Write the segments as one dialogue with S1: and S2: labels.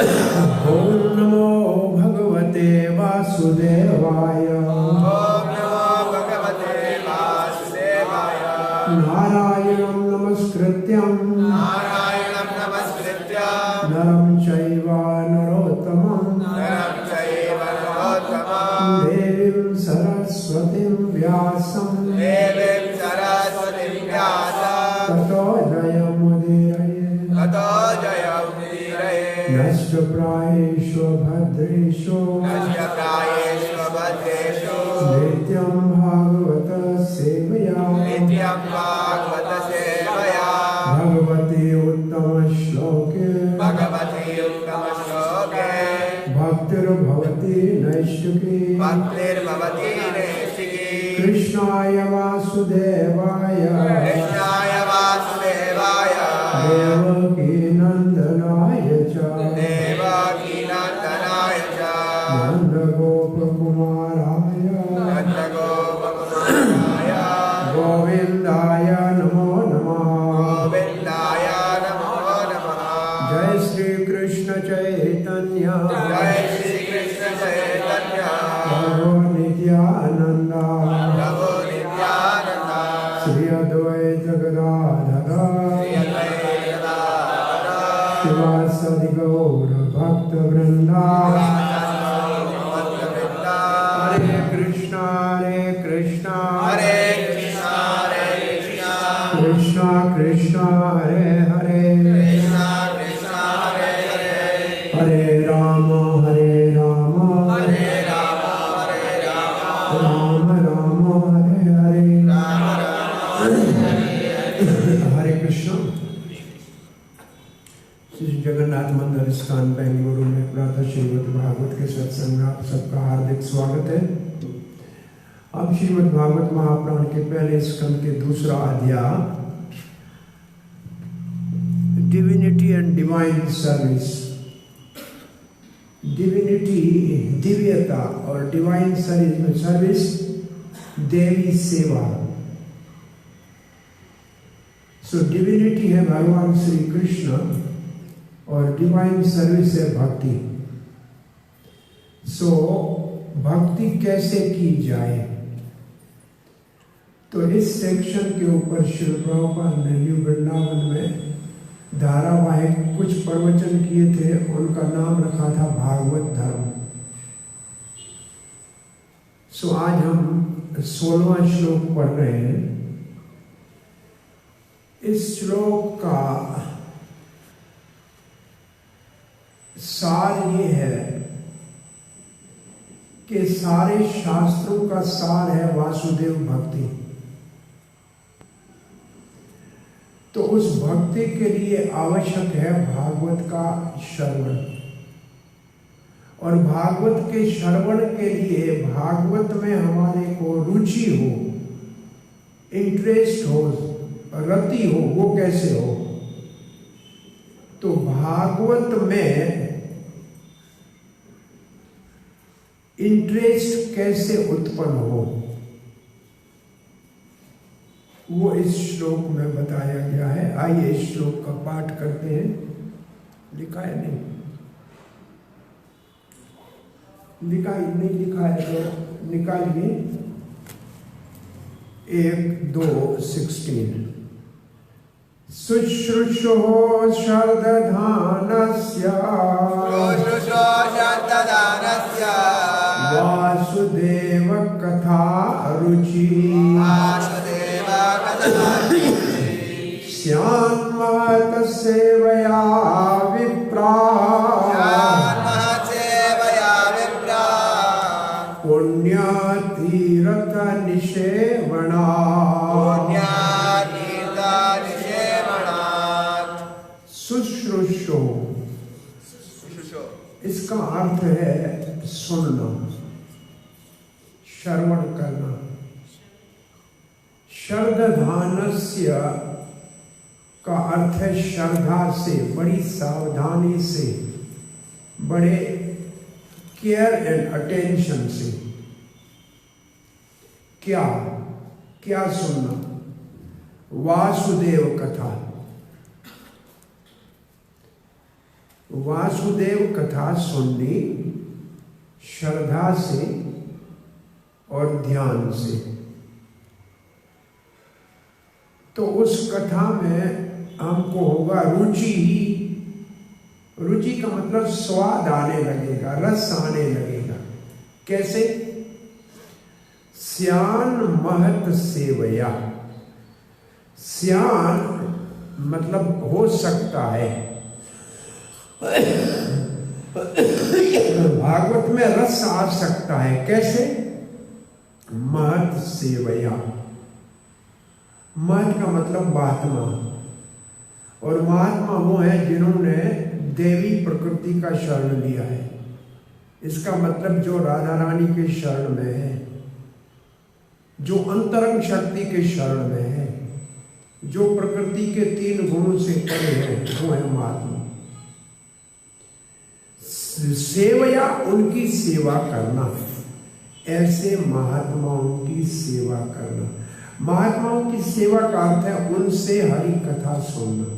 S1: ओम नमो भगवते वासुदेवाय।
S2: ओम नमो भगवते वासुदेवाय।
S1: नारायणं नमस्कृत्यं
S2: नारायणं नमस्कृत्यं
S1: नरं चैव नरोत्तमं देवीं सरस्वतीं व्यासं
S2: देवीं सरस्वतीं व्यासं
S1: ततो जयमुदीरये।
S2: ततो जयमुदीरये।
S1: नष्टप्रायेषु भद्रेषु
S2: नष्टप्रायेषु भद्रेषु
S1: नित्यं भागवत सेवया
S2: नित्यं भागवत सेवया
S1: भगवती उत्तम श्लोके
S2: भगवती उत्तम श्लोके
S1: भक्तिर्भवति नैष्ठिकी
S2: भक्तिर्भवति नैष्ठिकी।
S1: कृष्णाय वासुदेवाय
S2: कृष्णाय वासुदेवाय
S1: देवकी नन्दनाय च
S2: देवकी नन्दनाय च
S1: नन्दगोपकुमाराय
S2: नन्दगोपकुमाराय
S1: गोविन्दाय नमो नमः।
S2: गोविन्दाय नमो नमः।
S1: जय श्री कृष्ण चैतन्य
S2: जय श्री कृष्ण चैतन्य
S1: प्रभु नित्यानंद
S2: प्रभु नित्यानंद
S1: श्री अद्वैत गदाधर
S2: श्री अद्वैत गदाधर
S1: शिवासादि गौर भक्त वृंदा। हरे कृष्णा कृष्णा कृष्णा कृष्णा हरे हरे
S2: कृष्णा कृष्णा हरे हरे
S1: हरे राम
S2: हरे राम
S1: राम राम हरे हरे। हरे कृष्ण। श्री जगन्नाथ मंदिर स्थान बेंगलुरु में प्रातः श्रीमद् भागवत के सत्संग में आप सबका हार्दिक स्वागत है। अब श्रीमद् भागवत महापुराण के पहले स्कंद के दूसरा अध्याय divinity and divine service. Divinity दिव्यता और डिवाइन सर्विस देवी सेवा। सो डिविनिटी है भगवान श्री कृष्ण और डिवाइन सर्विस है भक्ति। सो भक्ति कैसे की जाए, तो इस सेक्शन के ऊपर श्री प्रभुपाद ने न्यू वृंदावन में धारावाहिक कुछ प्रवचन किए थे। उनका नाम रखा था भागवत धर्म। सो आज हम 16वां श्लोक पढ़ रहे हैं। इस श्लोक का सार ये है कि सारे शास्त्रों का सार है वासुदेव भक्ति। तो उस भक्ति के लिए आवश्यक है भागवत का श्रवण, और भागवत के श्रवण के लिए भागवत में हमारे को रुचि हो, इंटरेस्ट हो, रति हो। वो कैसे हो, तो भागवत में इंटरेस्ट कैसे उत्पन्न हो, वो इस श्लोक में बताया गया है। आइए इस श्लोक का पाठ करते हैं। लिखा है नहीं लिखा है तो निकालिए। 1-2-16 शुश्रूषो शर्दधानस्य वासुदेव कथा रुचि श्यामत सेवया विप्रा पुण्यतीर्थ निषेवणा। शुश्रूषो इसका अर्थ है सुनना, श्रवण करना। श्रद्धानस्य का अर्थ है श्रद्धा से, बड़ी सावधानी से, बड़े केयर एंड अटेंशन से। क्या क्या सुनना? वासुदेव कथा। वासुदेव कथा सुननी श्रद्धा से और ध्यान से, तो उस कथा में हमको होगा रुचि। रुचि का मतलब स्वाद आने लगेगा, रस आने लगेगा। कैसे? स्यान महत सेवया। स्यान मतलब हो सकता है। भागवत में रस आ सकता है। कैसे? महत सेवया। महत का मतलब महात्मा, और महात्मा वो है जिन्होंने देवी प्रकृति का शरण लिया है। इसका मतलब जो राधा रानी के शरण में है, जो अंतरंग शक्ति के शरण में है, जो प्रकृति के 3 गुणों से परे है, वो है महात्मा। सेवया उनकी सेवा करना, ऐसे महात्माओं की सेवा करना। महात्माओं की सेवा का अर्थ है उनसे हरि कथा सुनना।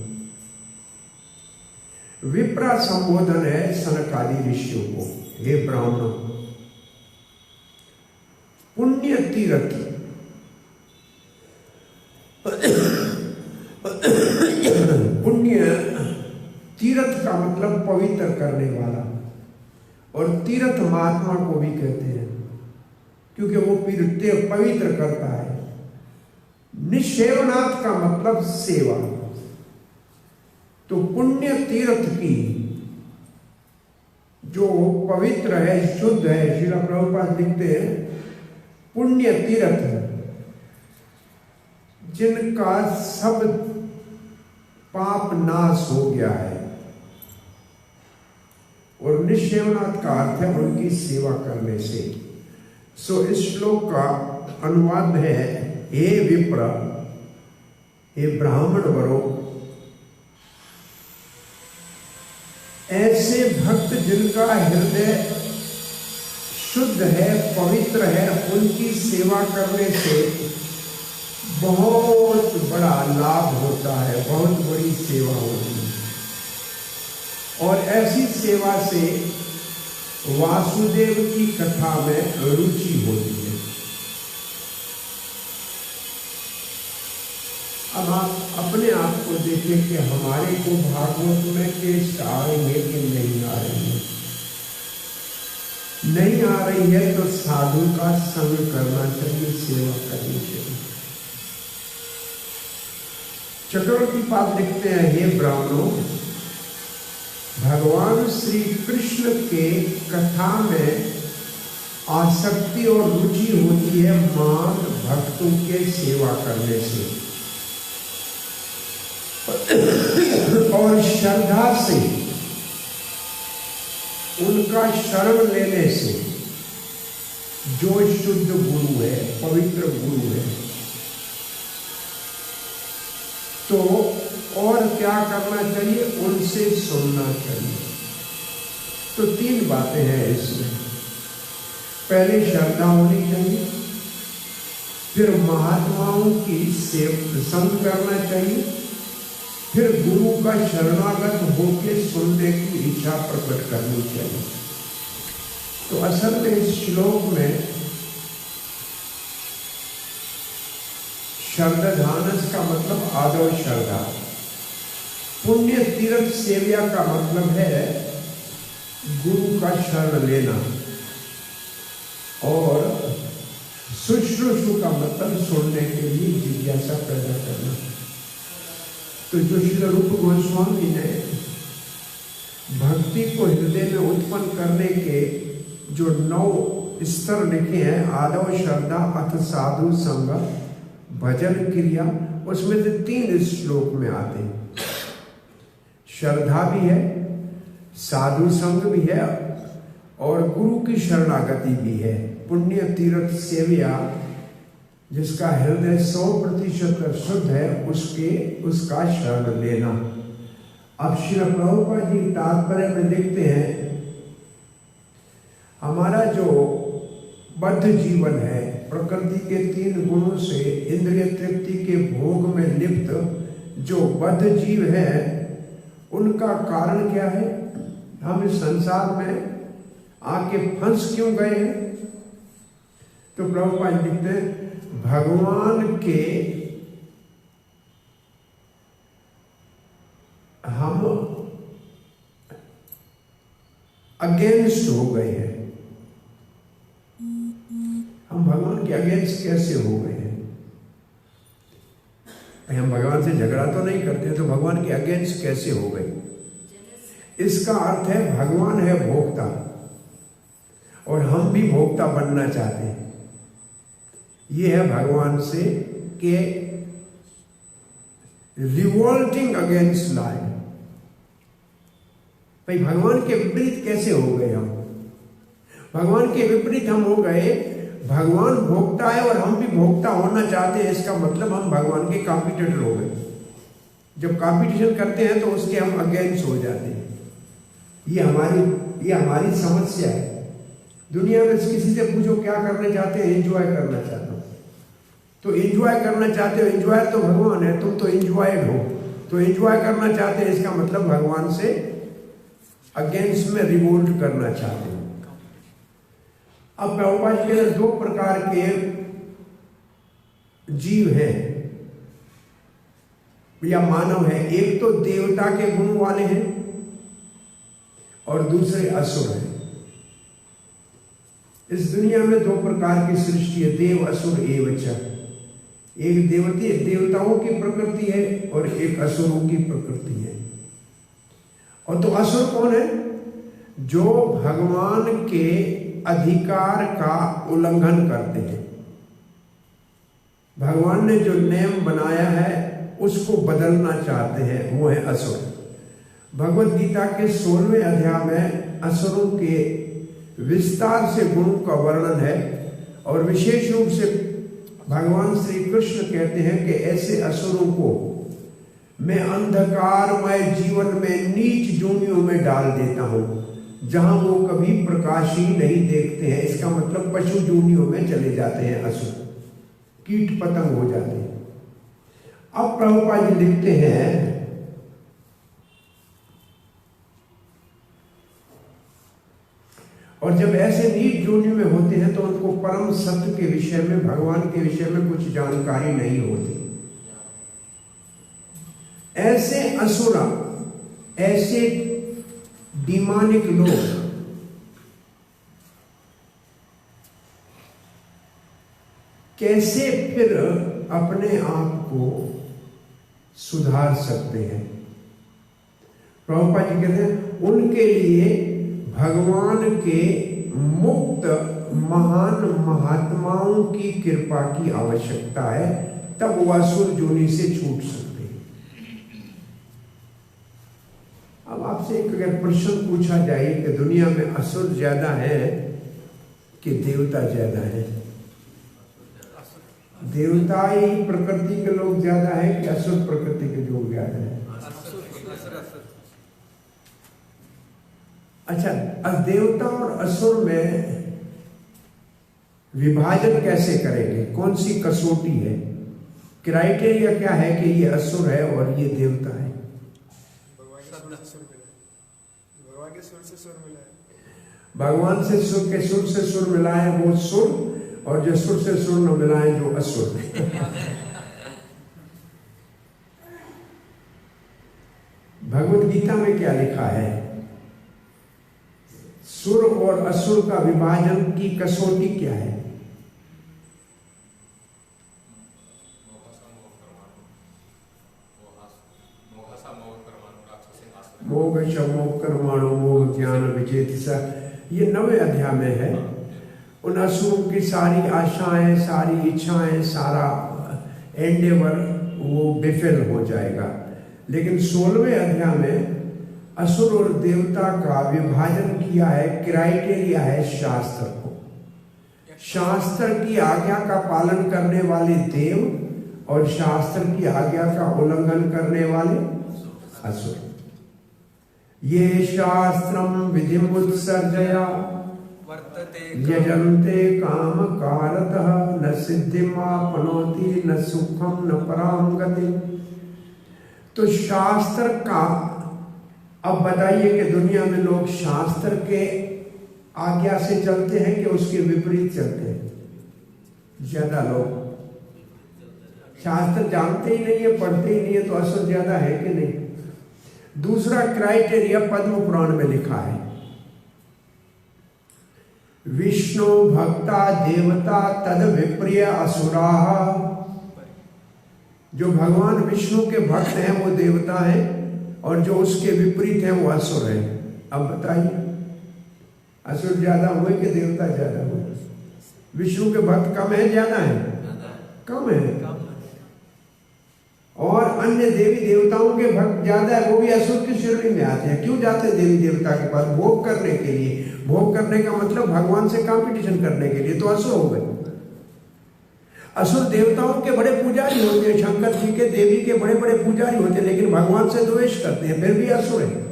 S1: विप्रा संबोधन है सनकादि ऋषियों को, हे ब्राह्मणों, पुण्य तीर्थ पुण्य तीर्थ का मतलब पवित्र करने वाला, और तीर्थ महात्मा को भी कहते हैं क्योंकि वो पवित्र करता है। निसेवनाथ का मतलब सेवा। तो पुण्य तीर्थ की जो पवित्र है, शुद्ध है, श्रील प्रभुपाद लिखते हैं पुण्य तीर्थ जिनका सब पाप नाश हो गया है, और निसेवनाथ का अर्थ है उनकी सेवा करने से। सो इस श्लोक का अनुवाद है, हे विप्र, हे ब्राह्मण वरो, ऐसे भक्त जिनका हृदय शुद्ध है, पवित्र है, उनकी सेवा करने से बहुत बड़ा लाभ होता है, बहुत बड़ी सेवा होती है। और ऐसी सेवा से वासुदेव की कथा में रुचि होती है। अब आप अपने आप को देखें कि हमारे को भागवत में टेस्ट आ रही है कि नहीं आ रही है। नहीं आ रही है तो साधु का संग करना चाहिए, सेवा करनी चाहिए। चक्रवर्ती पाद लिखते हैं, हे ब्राह्मणों, भगवान श्री कृष्ण के कथा में आसक्ति और रुचि होती है महान भक्तों के सेवा करने से और श्रद्धा से, उनका शरण लेने से, जो शुद्ध गुरु है, पवित्र गुरु है। तो और क्या करना चाहिए? उनसे सुनना चाहिए। तो 3 बातें हैं इसमें। पहले श्रद्धा होनी चाहिए, फिर महात्माओं की संग करना चाहिए, फिर गुरु का शरणागत होके सुनने की इच्छा प्रकट करनी चाहिए। तो असल में इस श्लोक में श्रद्धानस का मतलब आदव श्रद्धा, पुण्य तीर्थ सेव्या का मतलब है गुरु का शरण लेना, और शुश्रूषु का मतलब सुनने के लिए जिज्ञासा पैदा करना। तो जो श्री रूप गोस्वामी ने भक्ति को हृदय में उत्पन्न करने के जो 9 स्तर लिखे हैं, आदव श्रद्धा, अथ साधु संग, भजन क्रिया, उसमें से 3 इस श्लोक में आते हैं। श्रद्धा भी है, साधु संग भी है, और गुरु की शरणागति भी है। पुण्य तीर्थ सेव्या, जिसका हृदय 100% शुद्ध है, उसका शरण लेना। अब श्री प्रभुपाद जी तात्पर्य में लिखते हैं, हमारा जो बद्ध जीवन है, प्रकृति के 3 गुणों से इंद्रिय तृप्ति के भोग में लिप्त जो बद्ध जीव है, उनका कारण क्या है? हम इस संसार में आके फंस क्यों गए हैं? तो प्रभुपाद लिखते हैं भगवान के हम अगेंस्ट हो गए हैं। हम भगवान के अगेंस्ट कैसे हो गए हैं? हम भगवान से झगड़ा तो नहीं करते, तो भगवान के अगेंस्ट कैसे हो गए? इसका अर्थ है भगवान है भोक्ता और हम भी भोक्ता बनना चाहते हैं। ये है भगवान से के रिवोल्टिंग अगेंस्ट लाइफ। भाई भगवान के विपरीत कैसे हो गए हम? भगवान के विपरीत हम हो गए, भगवान भोक्ता है और हम भी भोक्ता होना चाहते हैं। इसका मतलब हम भगवान के कॉम्पिटिटर हो गए। जब कॉम्पिटिशन करते हैं तो उसके हम अगेंस्ट हो जाते हैं। ये हमारी समस्या है। दुनिया में किसी से पूछो क्या करना चाहते हैं? एंजॉय करना चाहता हूं। तो एंजॉय करना चाहते हो, एंजॉय तो भगवान है, तुम तो एंजॉयड हो। तो एंजॉय करना चाहते हैं, इसका मतलब भगवान से अगेंस्ट में रिवोल्ट करना चाहते हैं। अब प्रभुपाद के दो प्रकार के जीव हैं या मानव है। एक तो देवता के गुण वाले हैं और दूसरे असुर हैं। इस दुनिया में दो प्रकार की सृष्टि है, देव असुर एवच। एक देवताओं की प्रकृति है और एक असुरों की प्रकृति है। और तो असुर कौन है? जो भगवान के अधिकार का उल्लंघन करते हैं। भगवान ने जो नियम बनाया है उसको बदलना चाहते हैं, वो है असुर। भगवत गीता के 16वें अध्याय में असुरों के विस्तार से गुणों का वर्णन है और विशेष रूप से भगवान श्री कृष्ण कहते हैं कि ऐसे असुरों को मैं अंधकारमय जीवन में नीच जोनियों में डाल देता हूं, जहां वो कभी प्रकाश ही नहीं देखते हैं। इसका मतलब पशु जोनियों में चले जाते हैं असुर, कीट पतंग हो जाते हैं। अब प्रभुपाद जी लिखते हैं और जब ऐसे नीच जोनियों में होते हैं तो उनको परम सत्य के विषय में, भगवान के विषय में कुछ जानकारी नहीं होती। ऐसे असुरा, ऐसे डिमानिक लोग कैसे फिर अपने आप को सुधार सकते हैं? प्रभुपाद जी कहते हैं उनके लिए भगवान के मुक्त महान महात्माओं की कृपा की आवश्यकता है, तब वह असुर जोनि से छूट सकते हैं। अब आपसे एक अगर प्रश्न पूछा जाए कि दुनिया में असुर ज्यादा है कि देवता ज्यादा है? देवता ही प्रकृति के लोग ज्यादा है कि असुर प्रकृति के लोग ज्यादा है? अच्छा, देवता और असुर में विभाजन कैसे करेंगे? कौन सी कसौटी है? क्राइटेरिया क्या है कि ये असुर है और ये देवता है? भगवान से सुर के सुर से सुर मिलाए वो सुर, और जो सुर से सुर न मिलाए जो असुर। भगवत गीता में क्या लिखा है? सुर और असुर का विभाजन की कसौटी क्या है? मोह शमोह कर्माणु मोह ज्ञान विचेतसा, ये 9वें अध्याय में है। उन असुरों की सारी आशाएं, सारी इच्छाएं, सारा एंडेवर वो बेफिल हो जाएगा। लेकिन 16वें अध्याय में असुर और देवता का विभाजन किया है, क्राइटेरिया है शास्त्र को। शास्त्र की आज्ञा का पालन करने वाले देव और शास्त्र की आज्ञा का उल्लंघन करने वाले असुर। ये शास्त्रम विधिमुत्सर्जया यजन्ते काम कारतः न सिद्धिमापनोति न सुखम न पराम गति। तो शास्त्र का अब बताइए कि दुनिया में लोग शास्त्र के आज्ञा से चलते हैं कि उसके विपरीत चलते हैं? ज्यादा लोग शास्त्र जानते ही नहीं है, पढ़ते ही नहीं है, तो असर ज्यादा है कि नहीं? दूसरा क्राइटेरिया पद्म पुराण में लिखा है, विष्णु भक्ता देवता तद विप्रिय असुरा। जो भगवान विष्णु के भक्त हैं वो देवता हैं, और जो उसके विपरीत हैं वो असुर हैं। अब बताइए, असुर ज्यादा हुए कि देवता ज्यादा हुए? विष्णु के भक्त कम है ज्यादा है? कम है। और अन्य देवी देवताओं के भक्त ज्यादा है, वो भी असुर की श्रेणी में आते हैं। क्यों जाते हैं देवी देवता के पास? भोग करने के लिए। भोग करने का मतलब भगवान से कंपटीशन करने के लिए, तो असुर हो गए। असुर देवताओं के बड़े पुजारी होते हैं, शंकर जी के देवी के बड़े बड़े पुजारी होते हैं, लेकिन भगवान से द्वेष करते हैं, फिर भी असुर है।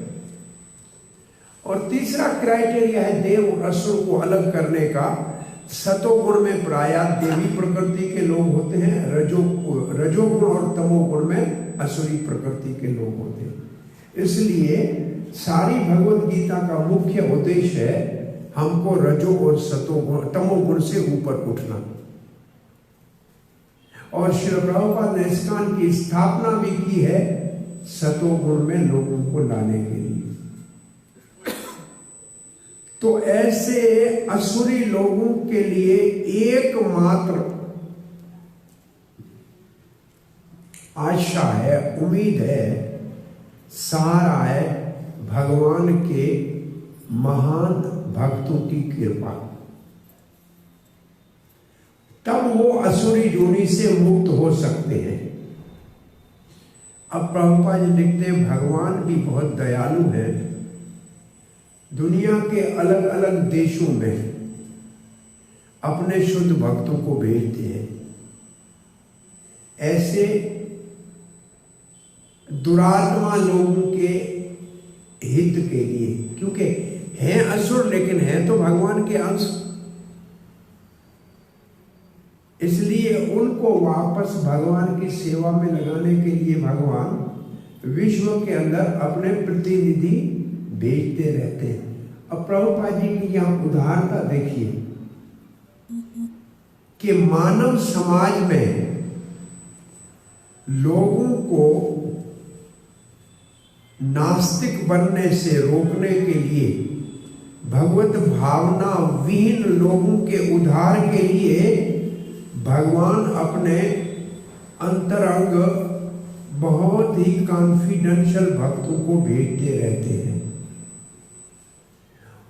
S1: और तीसरा क्राइटेरिया है देव और असुर को अलग करने का। सतोगुण में प्रायः देवी प्रकृति के लोग होते हैं, रजोगुण और तमोगुण में असुरी प्रकृति के लोग होते हैं। इसलिए सारी भगवत गीता का मुख्य उद्देश्य है हमको रजो और सतोगुण तमोगुण से ऊपर उठना। और श्री प्रभुपाद ने इस्कॉन की स्थापना भी की है सतोगुण में लोगों को लाने के लिए। तो ऐसे असुरी लोगों के लिए एकमात्र आशा है, उम्मीद है, सहारा है भगवान के महान भक्तों की कृपा। तब वो असुरी योनि से मुक्त हो सकते हैं। अब प्रभुपाद जी लिखते हैं भगवान भी बहुत दयालु है। दुनिया के अलग अलग देशों में अपने शुद्ध भक्तों को भेजते हैं ऐसे दुरात्मा लोगों के हित के लिए, क्योंकि हैं असुर लेकिन हैं तो भगवान के अंश, इसलिए उनको वापस भगवान की सेवा में लगाने के लिए भगवान विश्व के अंदर अपने प्रतिनिधि भेजते रहते हैं। अब प्रभुपाद जी की यहाँ उदाहरणता देखिए कि मानव समाज में लोगों को नास्तिक बनने से रोकने के लिए, भगवत भावना विहीन लोगों के उद्धार के लिए भगवान अपने अंतरंग बहुत ही कॉन्फिडेंशियल भक्तों को भेजते रहते हैं।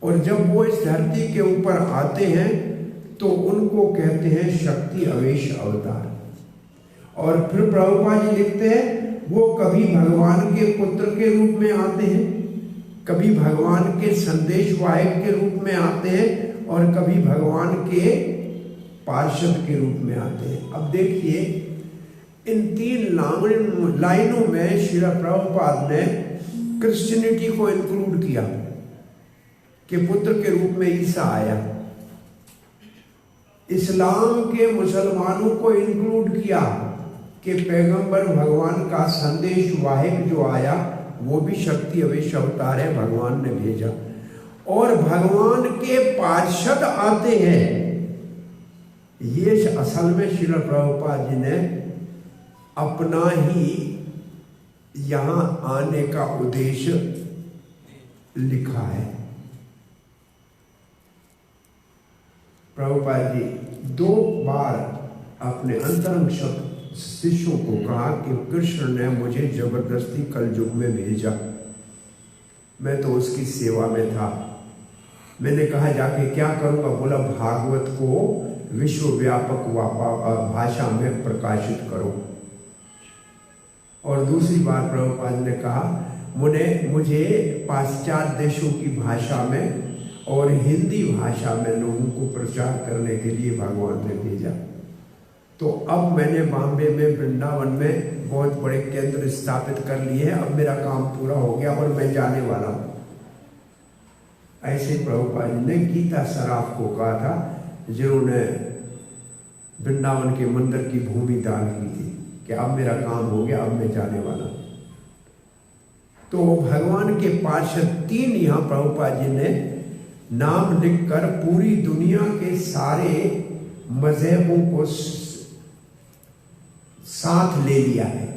S1: और जब वो इस धरती के ऊपर आते हैं तो उनको कहते हैं शक्ति अवेश अवतार। और फिर प्रभुपाद जी लिखते हैं वो कभी भगवान के पुत्र के रूप में आते हैं, कभी भगवान के संदेशवाहक के रूप में आते हैं, और कभी भगवान के पार्षद के रूप में आते हैं। अब देखिए इन तीन लाइनों में श्री प्रभुपाद ने क्रिश्चियनिटी को इंक्लूड किया कि पुत्र के रूप में ईसा आया, इस्लाम के मुसलमानों को इंक्लूड किया कि पैगंबर भगवान का संदेश वाहक जो आया वो भी शक्ति अवेश अवतार है, भगवान ने भेजा। और भगवान के पार्षद आते हैं। ये असल में श्रील प्रभुपाद जी ने अपना ही यहाँ आने का उद्देश्य लिखा है। प्रभुपाद जी 2 बार अपने अंतरंग शिष्यों को कहा कि कृष्ण ने मुझे जबरदस्ती कल युग में भेजा, मैं तो उसकी सेवा में था। मैंने कहा जाके क्या करूँगा? बोला भागवत को विश्वव्यापक भाषा में प्रकाशित करो। और दूसरी बार प्रभुपाद ने कहा मुझे पाश्चात्य देशों की भाषा में और हिंदी भाषा में लोगों को प्रचार करने के लिए भगवान ने भेजा। तो अब मैंने बॉम्बे में वृंदावन में बहुत बड़े केंद्र स्थापित कर लिए हैं। अब मेरा काम पूरा हो गया और मैं जाने वाला हूँ। ऐसे प्रभुपाद जी ने गीता सराफ को कहा था, जिन्होंने वृंदावन के मंदिर की भूमि दान की थी, कि अब मेरा काम हो गया, अब मैं जाने वाला हूँ। तो भगवान के पार्षद 3 यहाँ प्रभुपाद जी ने नाम लिखकर पूरी दुनिया के सारे मजहबों को साथ ले लिया है।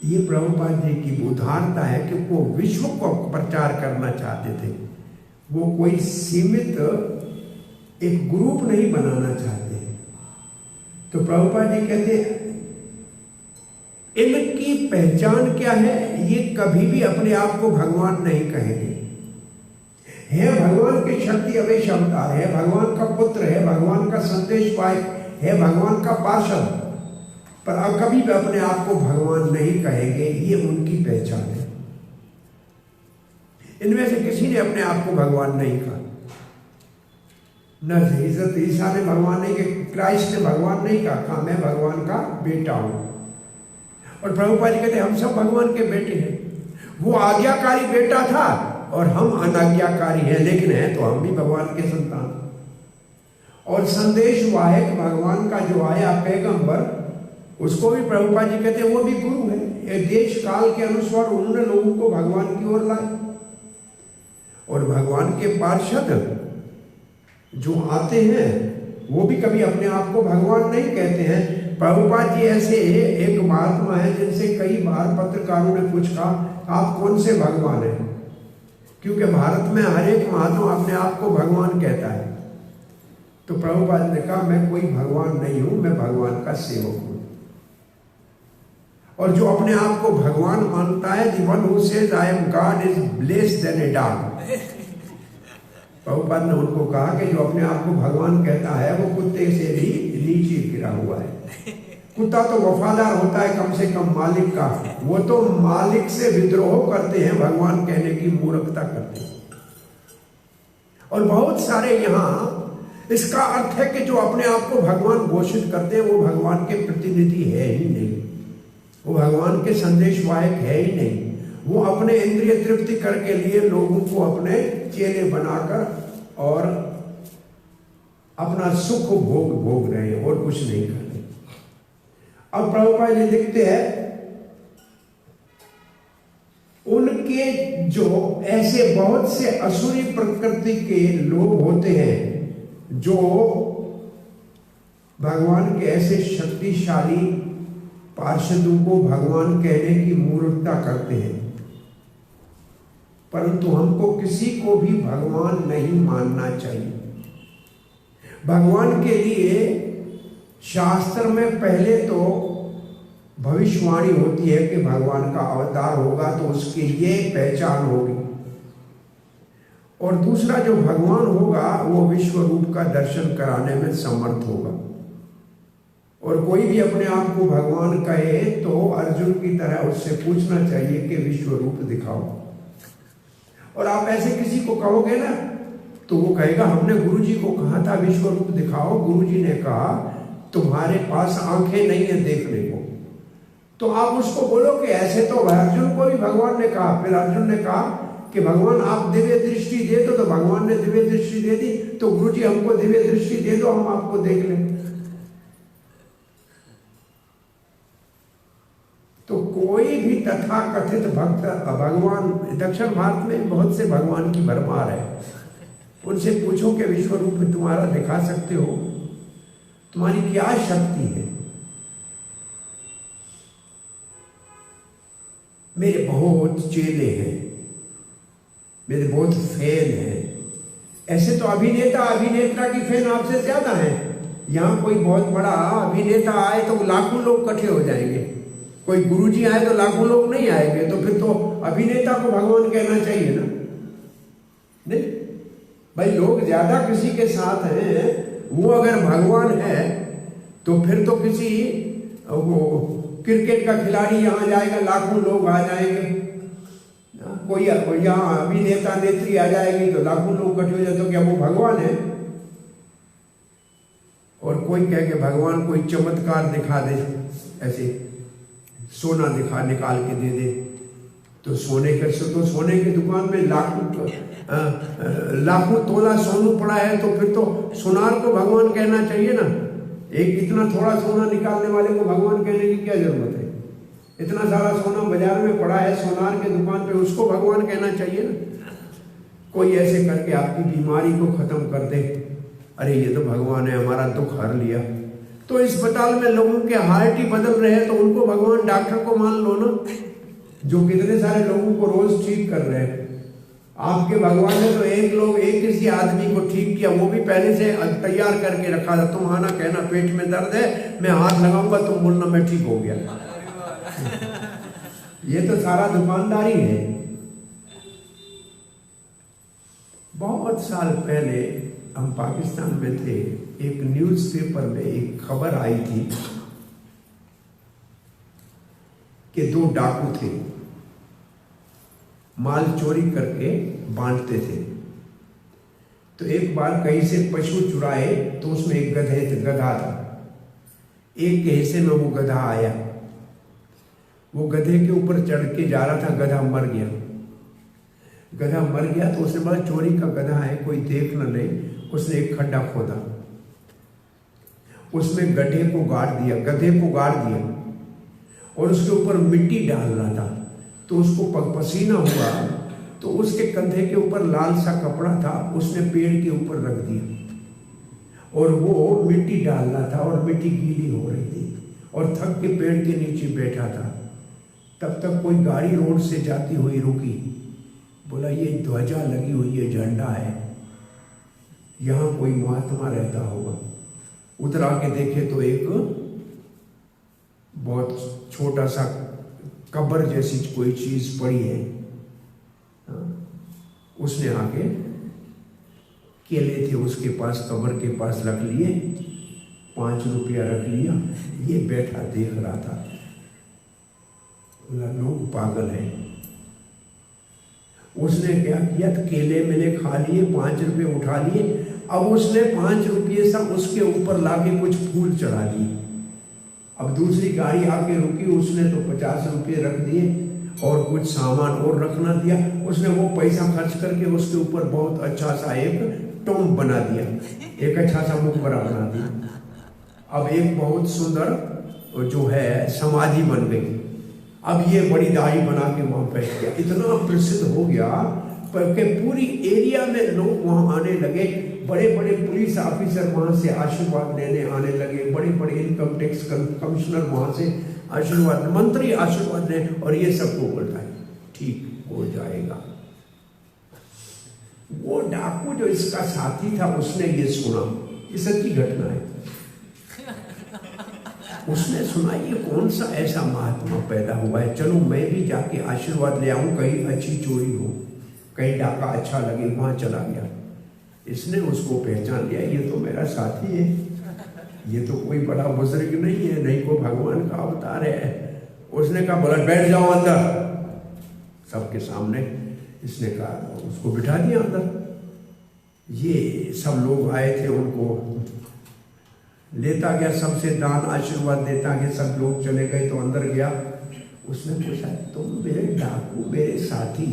S1: ये प्रभुपाद जी की उदारता है कि वो विश्व को प्रचार करना चाहते थे। वो कोई सीमित एक ग्रुप नहीं बनाना चाहते। तो प्रभुपाद जी कहते हैं इनकी पहचान क्या है, ये कभी भी अपने आप को भगवान नहीं कहेंगे। है भगवान की शक्ति अवेश अवतार है, भगवान का पुत्र है, भगवान का संदेश वाहक है, भगवान का पार्षद, पर अब कभी भी अपने आप को भगवान नहीं कहेंगे। ये उनकी पहचान है। इनमें से किसी ने अपने आप को भगवान नहीं कहा। न हज़रत ईसा ने भगवान नहीं कहा, क्राइस्ट ने भगवान नहीं कहा मैं भगवान का बेटा हूं। और प्रभुपाद जी कहते हम सब भगवान के बेटे हैं। वो आज्ञाकारी बेटा था और हम अनाज्ञाकारी हैं, लेकिन है तो हम भी भगवान के संतान। और संदेश वाहक भगवान का जो आया पैगंबर, उसको भी प्रभुपाद जी कहते हैं वो भी गुरु है। देश काल के अनुसार उन्होंने लोगों को भगवान की ओर लाए। और भगवान के पार्षद जो आते हैं वो भी कभी अपने आप को भगवान नहीं कहते हैं। प्रभुपाद जी ऐसे एक महात्मा है जिनसे कई बार पत्रकारों ने पूछा आप कौन से भगवान हैं, क्योंकि भारत में हर एक महात्मा अपने आप को भगवान कहता है। तो प्रभुपाद ने कहा मैं कोई भगवान नहीं हूं, मैं भगवान का सेवक हूं। और जो अपने आप को भगवान मानता है, the one who says I am God is blessed than a dog। Prabhupada ने उनको कहा कि जो अपने आप को भगवान कहता है वो कुत्ते से भी नीचे गिरा हुआ है। कुत्ता तो वफादार होता है कम से कम मालिक का, वो तो मालिक से विद्रोह करते हैं, भगवान कहने की मूर्खता करते हैं। और बहुत सारे यहाँ इसका अर्थ है कि जो अपने आप को भगवान घोषित करते हैं वो भगवान के प्रतिनिधि है ही नहीं, वो भगवान के संदेश वाहक है ही नहीं। वो अपने इंद्रिय तृप्ति करके लिए लोगों को अपने चेले बनाकर और अपना सुख भोग रहे हैं और कुछ नहीं कर रहे। अब प्रभुपाद जी लिखते हैं उनके जो ऐसे बहुत से असुरी प्रकृति के लोग होते हैं जो भगवान के ऐसे शक्तिशाली पार्षदों को भगवान कहने की मूर्खता करते हैं, परंतु हमको किसी को भी भगवान नहीं मानना चाहिए। भगवान के लिए शास्त्र में पहले तो भविष्यवाणी होती है कि भगवान का अवतार होगा तो उसके लिए पहचान होगी, और दूसरा जो भगवान होगा वो विश्व रूप का दर्शन कराने में समर्थ होगा। और कोई भी अपने आप को भगवान कहे तो अर्जुन की तरह उससे पूछना चाहिए कि विश्व रूप दिखाओ। और आप ऐसे किसी को कहोगे ना तो वो कहेगा हमने गुरुजी को कहा था विश्व रूप दिखाओ, गुरुजी ने कहा तुम्हारे पास आंखें नहीं है देखने को। तो आप उसको बोलो कि ऐसे तो अर्जुन को भी भगवान ने कहा। फिर अर्जुन ने कहा कि भगवान आप दिव्य दृष्टि दे दो, तो भगवान ने दिव्य दृष्टि दे दी, तो गुरुजी हमको दिव्य दृष्टि दे दो, हम आपको देख लें। तो कोई भी तथा कथित भक्त भगवान, दक्षिण भारत में बहुत से भगवान की भरमार है, उनसे पूछो कि विश्व रूप तुम्हारा दिखा सकते हो, तुम्हारी क्या शक्ति है। मेरे बहुत चेले हैं, मेरे बहुत फैन हैं। ऐसे तो अभिनेता अभिनेता की फैन आपसे ज्यादा है। यहाँ कोई बहुत बड़ा अभिनेता आए तो लाखों लोग इकट्ठे हो जाएंगे, कोई गुरुजी आए तो लाखों लोग नहीं आएंगे। तो फिर तो अभिनेता को भगवान कहना चाहिए ना, नहीं भाई। लोग ज्यादा किसी के साथ हैं, वो अगर भगवान है तो फिर तो किसी वो क्रिकेट का खिलाड़ी यहाँ जाएगा, लाखों लोग आ जाएंगे। कोई यहाँ अभिनेता नेत्री आ जाएगी तो लाखों लोग इकट्ठे हो जाए, तो क्या वो भगवान है? और कोई कह के भगवान कोई चमत्कार दिखा दे, ऐसे सोना निकाल के दे दे, तो सोने की दुकान में लाखों तोला सोनू पड़ा है, तो फिर तो सोनार को भगवान कहना चाहिए ना। एक इतना थोड़ा सोना निकालने वाले को भगवान कहने की क्या जरूरत है? इतना सारा सोना बाजार में पड़ा है सोनार के दुकान पे, उसको भगवान कहना चाहिए ना। कोई ऐसे करके आपकी बीमारी को खत्म कर दे, अरे ये तो भगवान है, हमारा दुख हर लिया। तो अस्पताल में लोगों के हार्ट ही बदल रहे हैं, तो उनको भगवान डॉक्टर को मान लो ना, जो कितने सारे लोगों को रोज ठीक कर रहे हैं। आपके भगवान ने तो एक किसी आदमी को ठीक किया, वो भी पहले से तैयार करके रखा था। तुम आना, कहना पेट में दर्द है, मैं हाथ लगाऊंगा, तुम बोलना मैं ठीक हो गया। ये तो सारा दुकानदारी है। बहुत साल पहले हम पाकिस्तान में थे, एक न्यूज़पेपर में एक खबर आई थी कि 2 डाकू थे, माल चोरी करके बांटते थे। तो एक बार कहीं से पशु चुराए, तो उसमें एक गधा था। एक के हिस्से में वो गधा आया, वो गधे के ऊपर चढ़ के जा रहा था, गधा मर गया। गधा मर गया तो उसने बोला चोरी का गधा है, कोई देख न ले। उसने एक खड्डा खोदा, उसमें गधे को गाड़ दिया और उसके ऊपर मिट्टी डाल रहा था। तो उसको पसीना हुआ, तो उसके कंधे के ऊपर लाल सा कपड़ा था, उसने पेड़ के ऊपर रख दिया और वो मिट्टी डाल रहा था और मिट्टी गीली हो रही थी और थक के पेड़ के नीचे बैठा था। तब तक कोई गाड़ी रोड से जाती हुई रुकी। बोला ये ध्वजा लगी हुई है, झंडा है, यहाँ कोई महात्मा रहता होगा। उधर आके देखे तो एक बहुत छोटा सा कब्र जैसी कोई चीज पड़ी है। उसने आके केले थे उसके पास, कब्र के पास रख लिए, 5 रुपया रख लिया। ये बैठा देख रहा था। बोला लोग पागल हैं। उसने क्या किया, केले मैंने खा लिए, 5 रुपये उठा लिए। अब उसने 5 रुपये से उसके ऊपर लाके कुछ फूल चढ़ा दिए। अब दूसरी गाड़ी आके रुकी, उसने तो 50 रुपये रख दिए और कुछ सामान और रखना दिया। उसने वो पैसा खर्च करके उसके ऊपर बहुत अच्छा सा एक टॉम बना दिया, एक अच्छा सा मुखबरा बना दिया। अब एक बहुत सुंदर जो है समाधि बन गई। अब ये बड़ी दाढ़ी बना के वहां बैठ गया, इतना प्रसिद्ध हो गया कि पूरी एरिया में लोग वहां आने लगे। बड़े बड़े पुलिस ऑफिसर वहां से आशीर्वाद लेने आने लगे, बड़े बड़े इनकम टैक्स कमिश्नर वहां से आशीर्वाद, मंत्री आशीर्वाद ले, और ये सबको बोल रहा है ठीक हो जाएगा। वो डाकू जो इसका साथी था, उसने ये सुना, ये सच्ची घटना है। उसने सुना ये कौन सा ऐसा महात्मा पैदा हुआ है, चलो मैं भी जाके आशीर्वाद ले आऊं, कहीं अच्छी चोरी हो, कहीं डाका अच्छा लगे, वहां चला गया। इसने उसको पहचान लिया, ये तो मेरा साथी है, ये तो कोई बड़ा बुजुर्ग नहीं है, नहीं को भगवान का अवतार है। उसने कहा बोला बैठ जाओ अंदर, सबके सामने इसने कहा, उसको बिठा दिया अंदर। ये सब लोग आए थे, उनको लेता गया, सबसे दान आशीर्वाद देता गया, सब लोग चले गए तो अंदर गया। उसने पूछा तुम मेरे डाकू, मेरे साथी,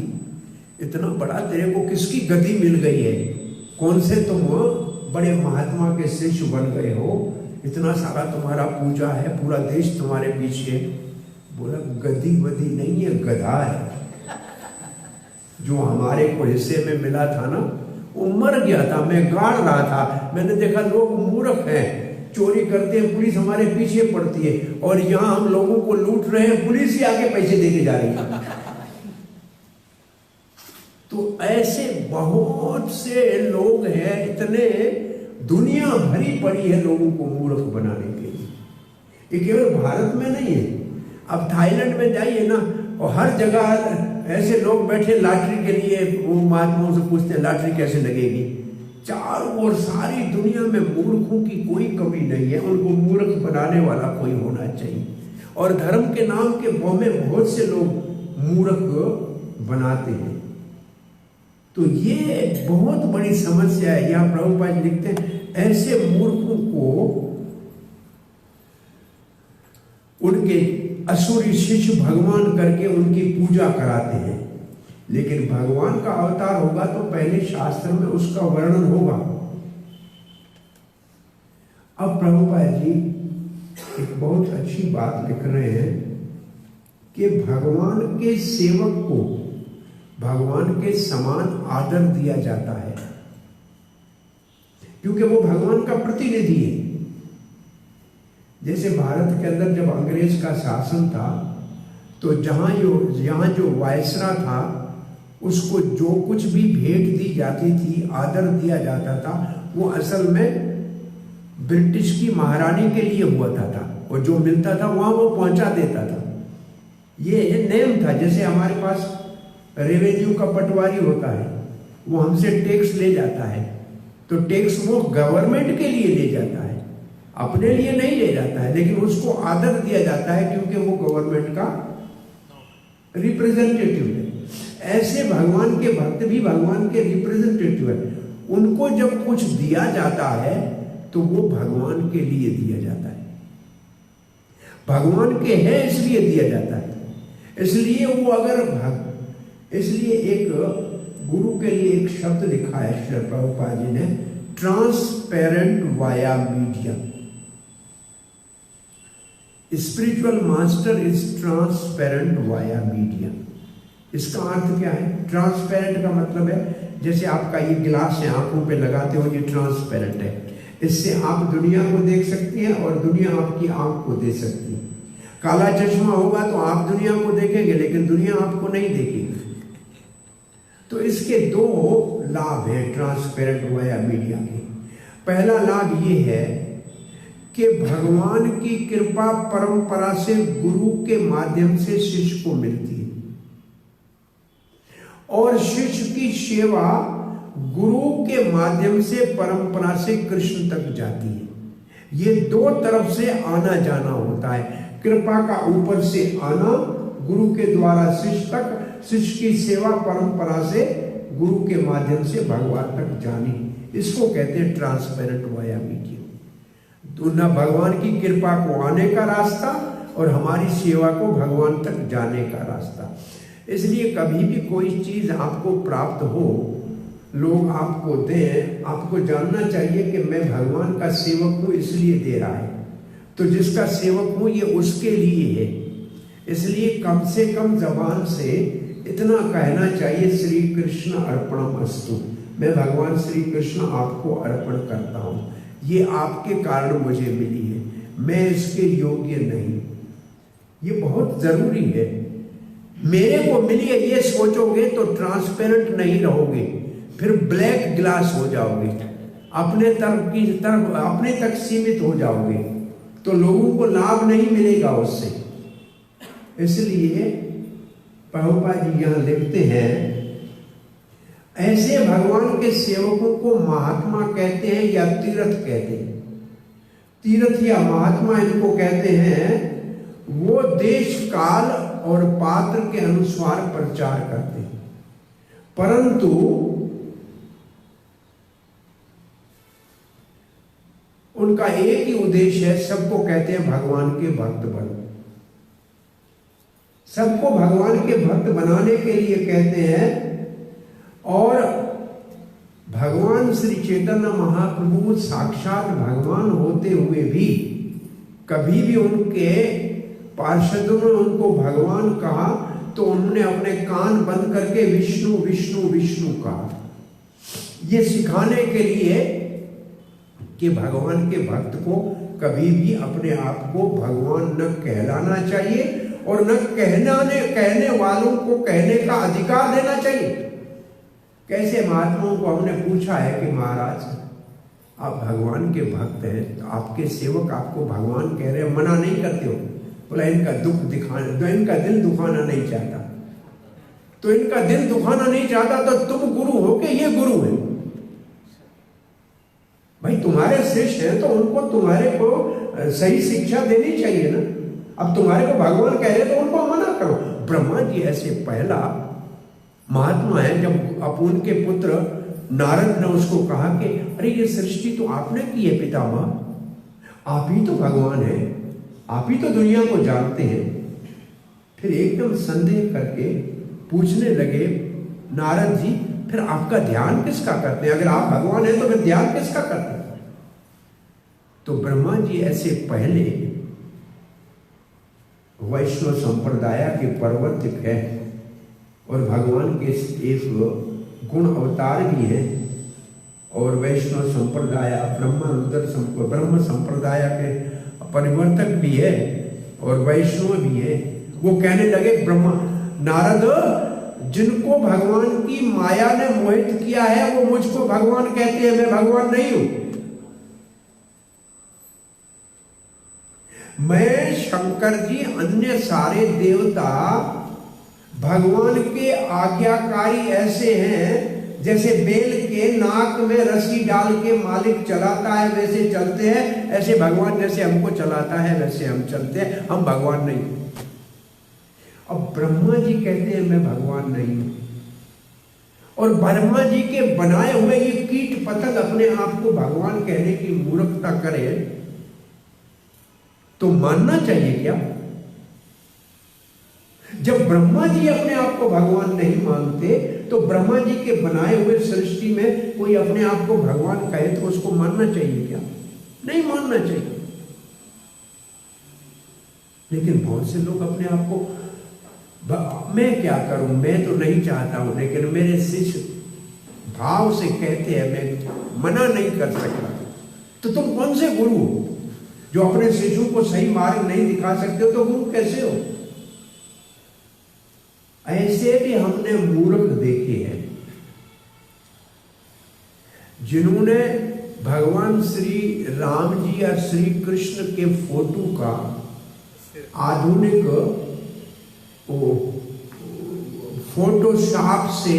S1: इतना बड़ा तेरे को किसकी गति मिल गई है, कौन से तुम बड़े महात्मा के शिष्य बन गए हो, इतना सारा तुम्हारा पूजा है, पूरा देश तुम्हारे पीछे। बोला गदी वदी नहीं है, गधा है। जो हमारे को हिस्से में मिला था ना, वो मर गया था, मैं गाड़ रहा था, मैंने देखा लोग मूर्ख हैं, चोरी करते हैं, पुलिस हमारे पीछे पड़ती है, और यहाँ हम लोगों को लूट रहे हैं, पुलिस ही आगे पैसे देके जा रही है। तो ऐसे बहुत से लोग हैं, इतने दुनिया भरी पड़ी है लोगों को मूर्ख बनाने के लिए। ये केवल भारत में नहीं है, अब थाईलैंड में जाइए ना, और हर जगह ऐसे लोग बैठे लॉटरी के लिए, वो महात्माओं से पूछते हैं लॉटरी कैसे लगेगी। चारों ओर सारी दुनिया में मूर्खों की कोई कमी नहीं है, उनको मूर्ख बनाने वाला कोई होना चाहिए। और धर्म के नाम के बौं में बहुत से लोग मूर्ख बनाते हैं। तो ये बहुत बड़ी समस्या है। यहाँ प्रभुपाद लिखते हैं ऐसे मूर्खों को उनके असुरी शिष्य भगवान करके उनकी पूजा कराते हैं, लेकिन भगवान का अवतार होगा तो पहले शास्त्र में उसका वर्णन होगा। अब प्रभुपाद जी एक बहुत अच्छी बात लिख रहे हैं कि भगवान के सेवक को भगवान के समान आदर दिया जाता है, क्योंकि वो भगवान का प्रतिनिधि है। जैसे भारत के अंदर जब अंग्रेज का शासन था, तो यहाँ जो वायसरा था, उसको जो कुछ भी भेंट दी जाती थी, आदर दिया जाता था, वो असल में ब्रिटिश की महारानी के लिए हुआ था, और जो मिलता था वहां वो पहुंचा देता था। ये नेम था। जैसे हमारे पास रेवेन्यू का पटवारी होता है, वो हमसे टैक्स ले जाता है, तो टैक्स वो गवर्नमेंट के लिए ले जाता है, अपने लिए नहीं ले जाता है, लेकिन उसको आदर दिया जाता है क्योंकि वो गवर्नमेंट का रिप्रेजेंटेटिव है। ऐसे भगवान के भक्त भी भगवान के रिप्रेजेंटेटिव है। उनको जब कुछ दिया जाता है तो वो भगवान के लिए दिया जाता है, भगवान के है इसलिए दिया जाता है। इसलिए वो इसलिए एक गुरु के लिए एक शब्द लिखा है श्री प्रभुपाद जी ने, transparent via media. Spiritual master is transparent via media. इसका अर्थ क्या है? ट्रांसपेरेंट का मतलब है जैसे आपका ये गिलास है, आंखों पे लगाते हो, ये ट्रांसपेरेंट है, इससे आप दुनिया को देख सकती हैं और दुनिया आपकी आंख को देख सकती है। काला चश्मा होगा तो आप दुनिया को देखेंगे लेकिन दुनिया आपको नहीं देखेगी। तो इसके दो लाभ हैं ट्रांसपेरेंट वाया मीडिया के। पहला लाभ ये है कि भगवान की कृपा परंपरा से गुरु के माध्यम से शिष्य को मिलती है, और शिष्य की सेवा गुरु के माध्यम से परंपरा से कृष्ण तक जाती है। ये दो तरफ से आना जाना होता है। कृपा का ऊपर से आना, गुरु के द्वारा शिष्य तक, शिष्य की सेवा परंपरा से गुरु के माध्यम से भगवान तक जानी, इसको कहते हैं ट्रांसपेरेंट वाया मीडिया। तो न भगवान की कृपा को आने का रास्ता और हमारी सेवा को भगवान तक जाने का रास्ता। इसलिए कभी भी कोई चीज आपको प्राप्त हो, लोग आपको दें, आपको जानना चाहिए कि मैं भगवान का सेवक हूं इसलिए दे रहा है, तो जिसका सेवक हूं ये उसके लिए है। इसलिए कम से कम जबान से इतना कहना चाहिए, श्री कृष्ण अर्पणमस्तु, मैं भगवान श्री कृष्ण आपको अर्पण करता हूं, ये आपके कारण मुझे मिली है, मैं इसके योग्य नहीं। ये बहुत जरूरी है। मेरे को मिली है ये सोचोगे तो ट्रांसपेरेंट नहीं रहोगे, फिर ब्लैक ग्लास हो जाओगे, अपने तरफ अपने तक सीमित हो जाओगे, तो लोगों को लाभ नहीं मिलेगा उससे। इसलिए प्रभुपाद जी यहां लिखते हैं, ऐसे भगवान के सेवकों को महात्मा कहते हैं या तीर्थ कहते हैं। तीर्थ या महात्मा इनको कहते हैं, वो देश काल और पात्र के अनुसार प्रचार करते हैं, परंतु उनका एक ही उद्देश्य है, सबको कहते हैं भगवान के भक्त बनो। सबको भगवान के भक्त बनाने के लिए कहते हैं। और भगवान श्री चैतन्य महाप्रभु साक्षात भगवान होते हुए भी कभी भी उनके पार्षदों ने उनको भगवान कहा तो उन्होंने अपने कान बंद करके विष्णु विष्णु विष्णु कहा, ये सिखाने के लिए कि भगवान के भक्त को कभी भी अपने आप को भगवान न कहलाना चाहिए और न कहने वालों को कहने का अधिकार देना चाहिए। कैसे महात्माओं को हमने पूछा है कि महाराज आप भगवान के भक्त हैं, तो आपके सेवक आपको भगवान कह रहे हैं, मना नहीं करते हो? बोला इनका दुख दिखाना, तो इनका दिल दुखाना नहीं चाहता, तो इनका दिल दुखाना नहीं चाहता तो तुम गुरु हो के ये गुरु है। भाई तुम्हारे शिष्य हैं तो उनको तुम्हारे को सही शिक्षा देनी चाहिए ना। अब तुम्हारे को भगवान कह रहे तो उनको मना करो। ब्रह्मा जी ऐसे पहला महात्मा है, जब अपून के पुत्र नारद ने उसको कहा कि अरे ये सृष्टि तो आपने की है पितामह, आप ही तो भगवान हैं, आप ही तो दुनिया को जानते हैं। फिर एकदम संदेह करके पूछने लगे नारद जी, फिर आपका ध्यान किसका करते हैं? अगर आप भगवान हैं तो फिर ध्यान किसका करते हैं? तो ब्रह्मा जी ऐसे पहले वैष्णव संप्रदाय के प्रवर्तक है और भगवान के एक गुण अवतार भी है और वैष्णव संप्रदाय ब्रह्म संप्रदाय के परिवर्तक भी है और वैष्णव भी है। वो कहने लगे ब्रह्मा नारद, जिनको भगवान की माया ने मोहित किया है वो मुझको भगवान कहते हैं, मैं भगवान नहीं हूं। मैं शंकर जी अन्य सारे देवता भगवान के आज्ञाकारी ऐसे हैं जैसे बेल के नाक में रस्सी डाल के मालिक चलाता है वैसे चलते हैं, ऐसे भगवान जैसे हमको चलाता है वैसे हम चलते हैं, हम भगवान नहीं। अब ब्रह्मा जी कहते हैं मैं भगवान नहीं हूं और ब्रह्मा जी के बनाए हुए ये कीट पतंग अपने आप को भगवान कहने की मूर्खता करे तो मानना चाहिए क्या? जब ब्रह्मा जी अपने आप को भगवान नहीं मानते तो ब्रह्मा जी के बनाए हुए सृष्टि में कोई अपने आप को भगवान कहे तो उसको मानना चाहिए क्या? नहीं मानना चाहिए। लेकिन बहुत से लोग अपने आप को मैं क्या करूं, मैं तो नहीं चाहता हूं, लेकिन मेरे शिष्य भाव से कहते हैं मैं मना नहीं कर सकता। तो तुम कौन से गुरु हो जो अपने शिष्यों को सही मार्ग नहीं दिखा सकते हो? तो गुरु कैसे हो? ऐसे भी हमने मूर्ख देखे हैं जिन्होंने भगवान श्री राम जी या श्री कृष्ण के फोटो का आधुनिक फोटोशॉप से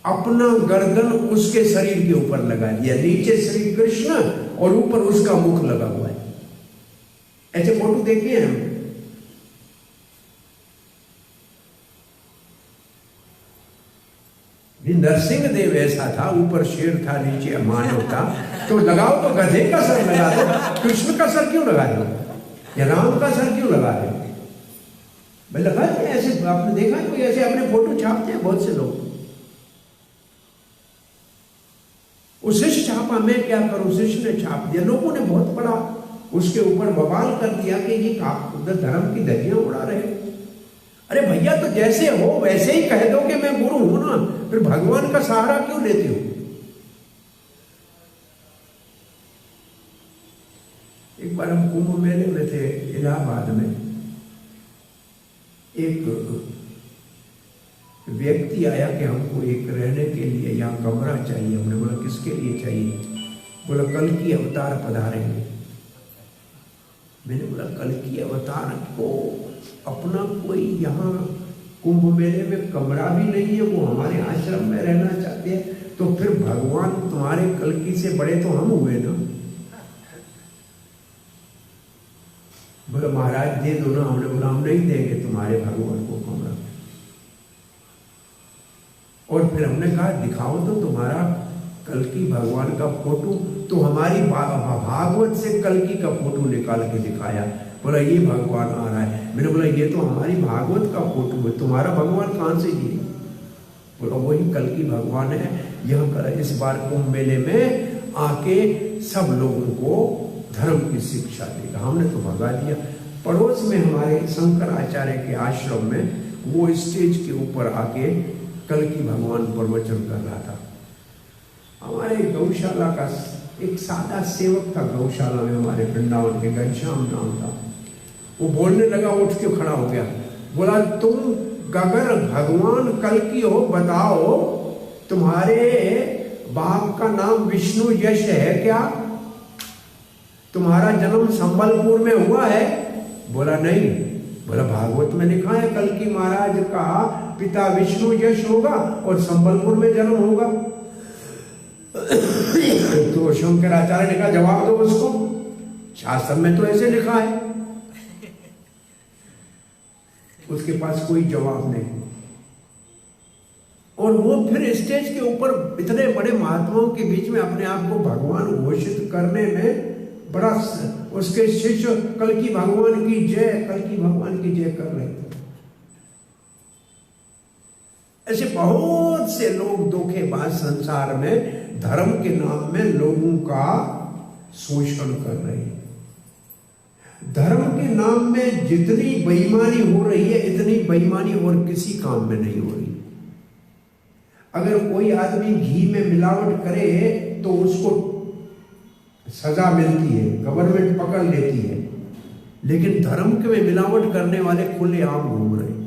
S1: अपना गर्दन उसके शरीर के ऊपर लगा दिया, नीचे श्री कृष्ण और ऊपर उसका मुख लगा हुआ है। ऐसे फोटो देखे हैं हम। नरसिंह देव ऐसा था, ऊपर शेर था नीचे मानव था, तो लगाओ तो गधे का सर लगा दो, कृष्ण का सर क्यों लगा दो या राम का सर क्यों लगा दो? भाई लगा दो। ऐसे आपने देखा है कोई ऐसे अपने फोटो छापते हैं बहुत से लोग? उस शिष्य छापा, मैं क्या करूं, शिष्य ने छाप दिया, लोगों ने बहुत बड़ा उसके ऊपर बवाल कर दिया कि ये आप उधर धर्म की धज्जियां उड़ा रहे हो। अरे भैया तो जैसे हो वैसे ही कह दो कि मैं गुरु हूं ना, फिर भगवान का सहारा क्यों लेते हो? एक बार हम कुंभ मेले में थे इलाहाबाद में, एक व्यक्ति आया कि हमको एक रहने के लिए यहाँ कमरा चाहिए। हमने बोला किसके लिए चाहिए? बोला कल की अवतार पधारेंगे। मैंने बोला कल की अवतार को अपना कोई यहाँ कुंभ मेले में कमरा भी नहीं है, वो हमारे आश्रम में रहना चाहते हैं, तो फिर भगवान तुम्हारे कल्की से बड़े तो हम हुए ना। बोला महाराज दे दो ना। हमने बोला हम नहीं देंगे तुम्हारे भगवान को कमरा। और फिर हमने कहा दिखाओ तो तुम्हारा कल्की भगवान का फोटो। तो हमारी भागवत से कल्की का फोटो निकाल के दिखाया। बोला ये भगवान आ रहा है। मैंने बोला ये तो हमारी भागवत का फोटो है, तुम्हारा भगवान कहां से ये? बोला वही कल्की भगवान है। यहाँ पर इस बार कुंभ मेले में आके सब लोगों को धर्म की शिक्षा देगा। हमने तो भगा दिया। पड़ोस में हमारे शंकराचार्य के आश्रम में वो स्टेज के ऊपर आके कल्की भगवान प्रवचन कर रहा था। हमारे गौशाला का एक सादा सेवक था, गौशाला में हमारे वृंदावन के, घनश्याम नाम था। वो बोलने लगा, उठ के खड़ा हो गया। बोला तुम अगर भगवान कल्की हो बताओ तुम्हारे बाप का नाम विष्णु यश है क्या? तुम्हारा जन्म संबलपुर में हुआ है? बोला नहीं। बोला भागवत में लिखा है कल्की महाराज का पिता विष्णु यश होगा और संबलपुर में जन्म होगा। तो शंकराचार्य ने कहा जवाब दो उसको, शास्त्र में तो ऐसे लिखा है। उसके पास कोई जवाब नहीं। और वो फिर स्टेज के ऊपर इतने बड़े महात्माओं के बीच में अपने आप को भगवान घोषित करने में बड़ा, उसके शिष्य कल्की भगवान की जय, कल्की भगवान की जय कर रहे थे। ऐसे बहुत से लोग धोखेबाज संसार में धर्म के नाम में लोगों का शोषण कर रहे हैं। धर्म के नाम में जितनी बेईमानी हो रही है, इतनी बेईमानी और किसी काम में नहीं हो रही। अगर कोई आदमी घी में मिलावट करे तो उसको सजा मिलती है, गवर्नमेंट पकड़ लेती है, लेकिन धर्म के में मिलावट करने वाले खुलेआम घूम रहे हैं।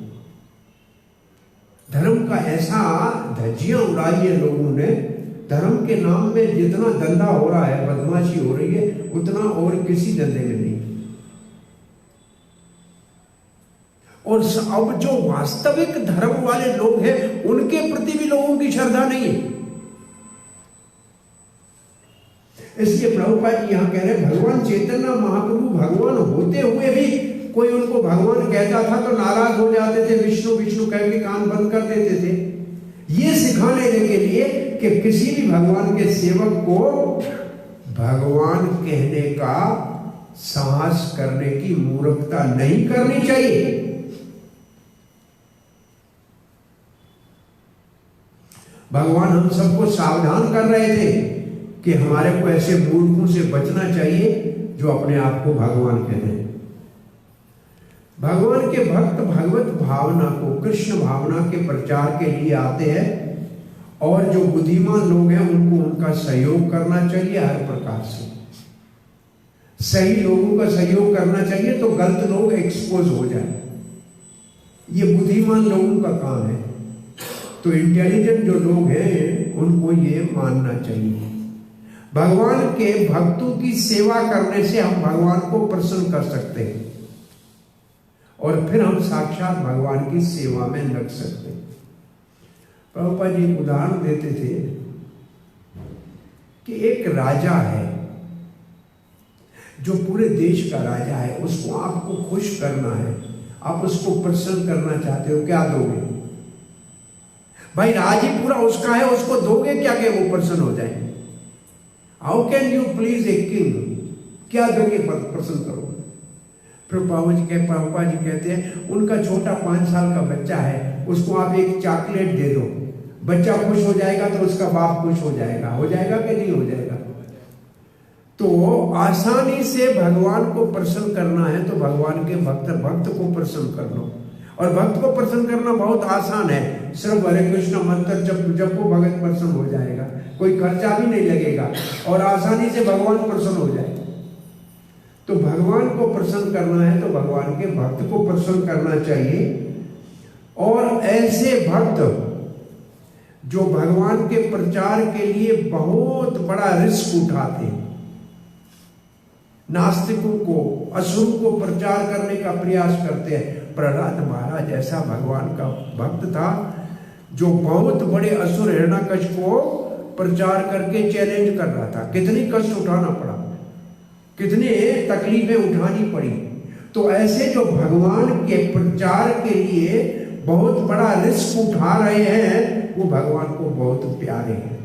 S1: धर्म का ऐसा धज्जियां उड़ाई है लोगों ने, धर्म के नाम में जितना धंधा हो रहा है, बदमाशी हो रही है, उतना और किसी धंधे में नहीं। और अब जो वास्तविक धर्म वाले लोग हैं, उनके प्रति भी लोगों की श्रद्धा नहीं है। इसलिए प्रभुपाद जी यहां कह रहे हैं, भगवान चैतन्य महाप्रभु भगवान होते हुए भी कोई उनको भगवान कहता था तो नाराज हो जाते थे, विष्णु विष्णु कह के कान बंद कर देते थे। ये सिखाने के लिए कि किसी भी भगवान के सेवक को भगवान कहने का साहस करने की मूर्खता नहीं करनी चाहिए। भगवान हम सबको सावधान कर रहे थे कि हमारे को ऐसे मूर्खों से बचना चाहिए जो अपने आप को भगवान कहते हैं। भगवान के भक्त भगवत भावना को, कृष्ण भावना के प्रचार के लिए आते हैं, और जो बुद्धिमान लोग हैं उनको उनका सहयोग करना चाहिए हर प्रकार से। सही लोगों का सहयोग करना चाहिए तो गलत लोग एक्सपोज हो जाए। ये बुद्धिमान लोगों का काम है। तो इंटेलिजेंट जो लोग हैं उनको ये मानना चाहिए। भगवान के भक्तों की सेवा करने से हम भगवान को प्रसन्न कर सकते हैं और फिर हम साक्षात भगवान की सेवा में लग सकते हैं। प्रभुपाद जी उदाहरण देते थे कि एक राजा है जो पूरे देश का राजा है, उसको आपको खुश करना है, आप उसको प्रसन्न करना चाहते हो, क्या दोगे? भाई राज ही पूरा उसका है, उसको दोगे क्या कि वो प्रसन्न हो जाए? How can you please a king? क्या दोगे प्रसन्न करोगे? फिर प्रभुपा जी कहते हैं उनका छोटा 5 साल का बच्चा है, उसको आप एक चॉकलेट दे दो, बच्चा खुश हो जाएगा तो उसका बाप खुश हो जाएगा कि नहीं हो जाएगा? तो आसानी से भगवान को प्रसन्न करना है तो भगवान के भक्त को प्रसन्न कर लो। और भक्त को प्रसन्न करना बहुत आसान है, सिर्फ हरे कृष्ण मंत्र जब वो भगत प्रसन्न हो जाएगा, कोई खर्चा भी नहीं लगेगा और आसानी से भगवान प्रसन्न हो जाएगा। तो भगवान को प्रसन्न करना है तो भगवान के भक्त को प्रसन्न करना चाहिए। और ऐसे भक्त जो भगवान के प्रचार के लिए बहुत बड़ा रिस्क उठाते हैं, नास्तिकों को, असुरों को प्रचार करने का प्रयास करते हैं। प्रहलाद महाराज ऐसा भगवान का भक्त था जो बहुत बड़े असुर हिरण्यकश्यप को प्रचार करके चैलेंज कर रहा था। कितनी कष्ट उठाना पड़ा, कितने तकलीफें उठानी पड़ी। तो ऐसे जो भगवान के प्रचार के लिए बहुत बड़ा रिस्क उठा रहे हैं, वो भगवान को बहुत प्यारे हैं,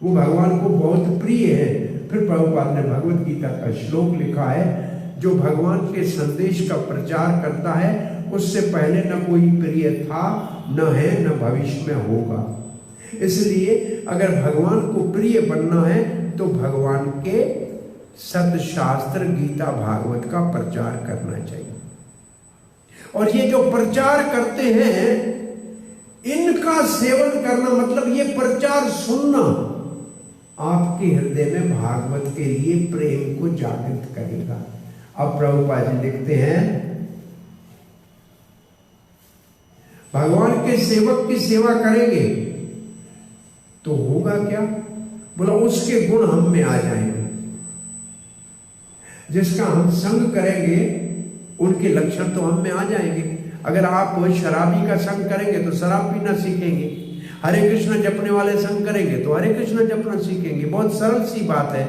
S1: वो भगवान को बहुत प्रिय है। फिर प्रभुपाद ने भगवत गीता का श्लोक लिखा है, जो भगवान के संदेश का प्रचार करता है उससे पहले न कोई प्रिय था, न है, न भविष्य में होगा। इसलिए अगर भगवान को प्रिय बनना है तो भगवान के सतशास्त्र गीता भागवत का प्रचार करना चाहिए। और ये जो प्रचार करते हैं इनका सेवन करना, मतलब ये प्रचार सुनना आपके हृदय में भागवत के लिए प्रेम को जागृत करेगा। अब प्रभुपाद जी लिखते हैं, भगवान के सेवक की सेवा करेंगे तो होगा क्या? बोला उसके गुण हम में आ जाएंगे। जिसका हम संग करेंगे उनके लक्षण तो हम में आ जाएंगे। अगर आप शराबी का संग करेंगे तो शराब पीना सीखेंगे, हरे कृष्ण जपने वाले संग करेंगे तो हरे कृष्ण जपना सीखेंगे। बहुत सरल सी बात है।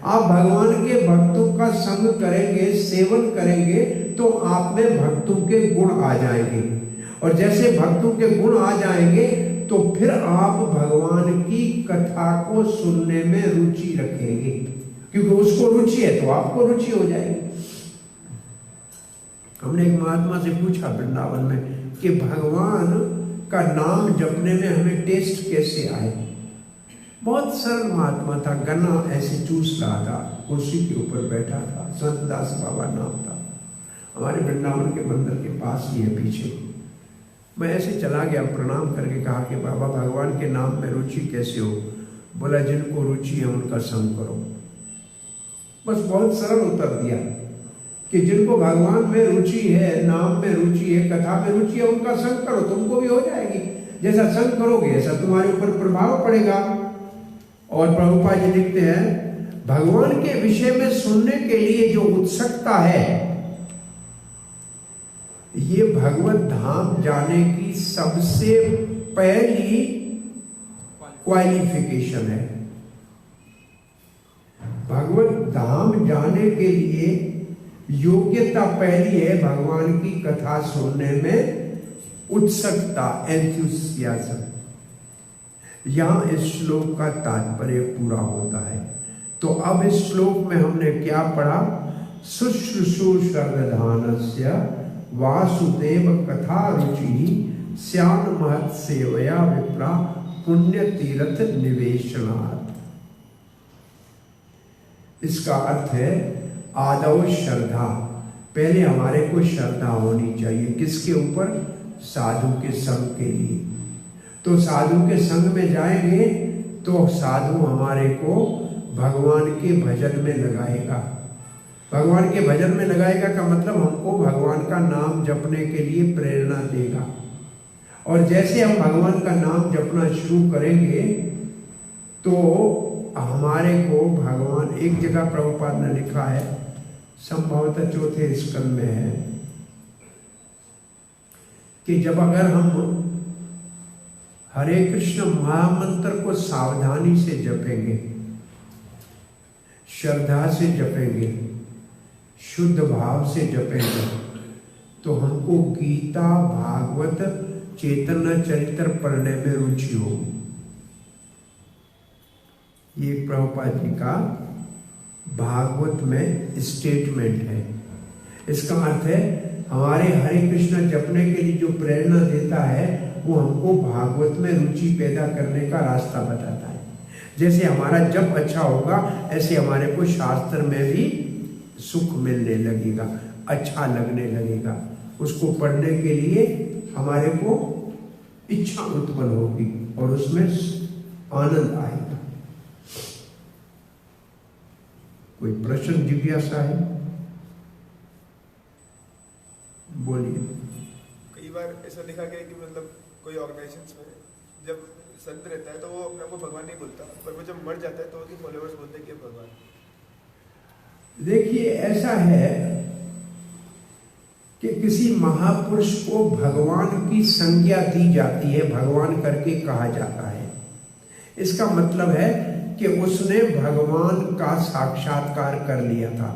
S1: आप भगवान के भक्तों का संग करेंगे, सेवन करेंगे तो आप में भक्तों के गुण आ जाएंगे, और जैसे भक्तों के गुण आ जाएंगे तो फिर आप भगवान की कथा को सुनने में रुचि रखेंगे, क्योंकि उसको रुचि है तो आपको रुचि हो जाएगी। हमने एक महात्मा से पूछा वृंदावन में कि भगवान का नाम जपने में हमें टेस्ट कैसे आए? बहुत सरल महात्मा था, गन्ना ऐसे चूस रहा था, कुर्सी के ऊपर बैठा था। संत दास बाबा नाम था, हमारे वृंदावन के मंदिर के पास ही है पीछे। मैं ऐसे चला गया, प्रणाम करके कहा कि बाबा भगवान के नाम में रुचि कैसे हो? बोला जिनको रुचि है उनका संग करो। बस बहुत सरल उत्तर दिया कि जिनको भगवान में रुचि है, नाम में रुचि है, कथा में रुचि है, उनका संग करो, तुमको भी हो जाएगी। जैसा संग करोगे ऐसा तुम्हारे ऊपर प्रभाव पड़ेगा। और प्रभुपाद जी लिखते हैं भगवान के विषय में सुनने के लिए जो उत्सुकता है, ये भगवत धाम जाने की सबसे पहली क्वालिफिकेशन है। भगवत धाम जाने के लिए योग्यता पहली है भगवान की कथा सुनने में उत्सुकता, एंथुसियाज्म। यहां इस श्लोक का तात्पर्य पूरा होता है। तो अब इस श्लोक में हमने क्या पढ़ा? शुश्रूषु सर्वधानस्य वासुदेव कथा रुचि स्यान महत् सेवया विप्रा पुण्य तीर्थ निवेशनात्। इसका अर्थ है आदौ श्रद्धा। पहले हमारे को श्रद्धा होनी चाहिए, किसके ऊपर? साधु के संग के लिए। तो साधु के संग में जाएंगे तो साधु हमारे को भगवान के भजन में लगाएगा। भगवान के भजन में लगाएगा का मतलब हमको भगवान का नाम जपने के लिए प्रेरणा देगा। और जैसे हम भगवान का नाम जपना शुरू करेंगे तो हमारे को भगवान, एक जगह प्रभुपाद ने लिखा है, संभवतः चौथे स्कंद में है, कि जब अगर हम हरे कृष्ण महामंत्र को सावधानी से जपेंगे, श्रद्धा से जपेंगे, शुद्ध भाव से जपेंगे, तो हमको गीता, भागवत, चैतन्य चरित्र पढ़ने में रुचि होगी। ये प्रभुपाद जी का भागवत में स्टेटमेंट है। इसका अर्थ है हमारे हरे कृष्ण जपने के लिए जो प्रेरणा देता है वो हमको भागवत में रुचि पैदा करने का रास्ता बताता है। जैसे हमारा जप अच्छा होगा ऐसे हमारे को शास्त्र में भी सुख मिलने लगेगा, अच्छा लगने लगेगा। उसको पढ़ने के लिए हमारे को इच्छा उत्पन्न होगी और उसमें आनंद आएगा। कोई प्रश्न जिज्ञासा है? बोलिए।
S3: कई बार ऐसा देखा गया कि मतलब कोई ऑर्गेनाइजेशंस में जब संत रहता है तो वो अपने आप को भगवान नहीं बोलता, पर वो जब मर जाता है तो उसके फॉलोअर्स बोलते हैं कि भगवान।
S1: देखिए ऐसा है कि किसी महापुरुष को भगवान की संज्ञा दी जाती है, भगवान करके कहा जाता है। इसका मतलब है कि उसने भगवान का साक्षात्कार कर लिया था।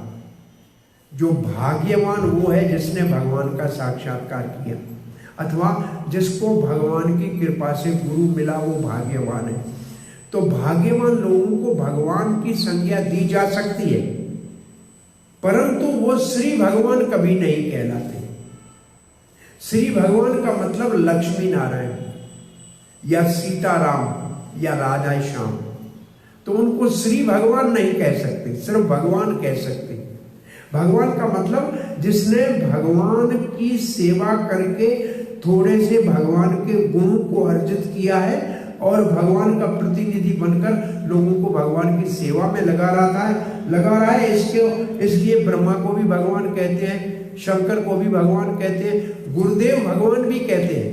S1: जो भाग्यवान वो है जिसने भगवान का साक्षात्कार किया, अथवा जिसको भगवान की कृपा से गुरु मिला वो भाग्यवान है। तो भाग्यवान लोगों को भगवान की संज्ञा दी जा सकती है, परंतु वो श्री भगवान कभी नहीं कहलाते। श्री भगवान का मतलब लक्ष्मी नारायण या सीताराम या राधा श्याम, तो उनको श्री भगवान नहीं कह सकते, सिर्फ भगवान कह सकते। भगवान का मतलब जिसने भगवान की सेवा करके थोड़े से भगवान के गुण को अर्जित किया है और भगवान का प्रतिनिधि बनकर लोगों को भगवान की सेवा में लगा रहा है। इसलिए ब्रह्मा को भी भगवान कहते हैं, शंकर को भी भगवान कहते हैं, गुरुदेव भगवान भी कहते हैं।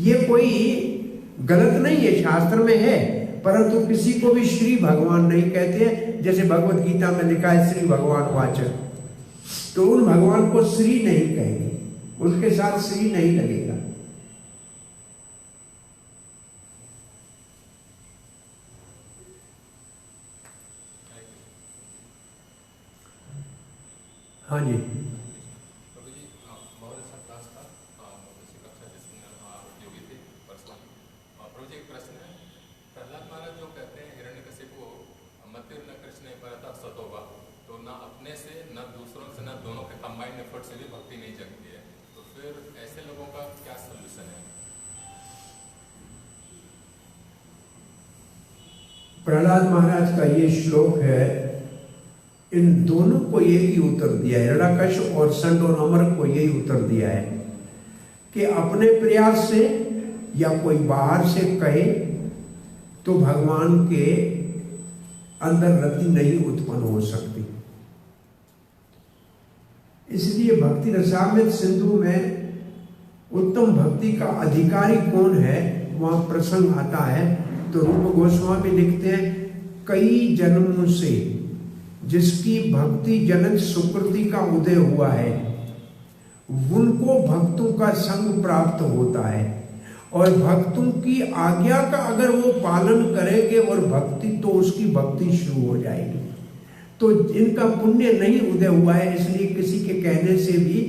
S1: ये कोई गलत नहीं है, शास्त्र में है, परंतु किसी को भी श्री भगवान नहीं कहते हैं। जैसे भगवत गीता में लिखा है श्री भगवान वाचक, तो उन भगवान को श्री नहीं कहेंगे, उनके साथ श्री नहीं लगेगा। हाँ जी,
S4: बहुत अच्छा क्लास था, बहुत अच्छी कक्षा जिसमें उपयोगी थी। प्रभु जी एक प्रश्न है, प्रहलाद महाराज जो कहते हैं हिरण्यकशिपु को मतिर्न कृष्ण परतः सतोवा, तो ना अपने से न दूसरों से न दोनों के कंबाइंड एफर्ट से भी भक्ति नहीं जगती है, तो फिर ऐसे लोगों का क्या सोल्यूशन है?
S1: प्रहलाद महाराज का ये श्लोक है, इन दोनों को एक ही उत्तर दिया है, हिरण्यकश्यप और संड और अमर को यही उत्तर दिया है कि अपने प्रयास से या कोई बाहर से कहे तो भगवान के अंदर रति नहीं उत्पन्न हो सकती। इसलिए भक्ति रसामृत सिंधु में उत्तम भक्ति का अधिकारी कौन है वहां प्रसंग आता है, तो रूप गोस्वामी लिखते हैं, कई जन्मों से जिसकी भक्ति जनक सुकृति का उदय हुआ है उनको भक्तों का संग प्राप्त होता है, और भक्तों की आज्ञा का अगर वो पालन करेंगे और भक्ति तो उसकी भक्ति शुरू हो जाएगी। तो इनका पुण्य नहीं उदय हुआ है, इसलिए किसी के कहने से भी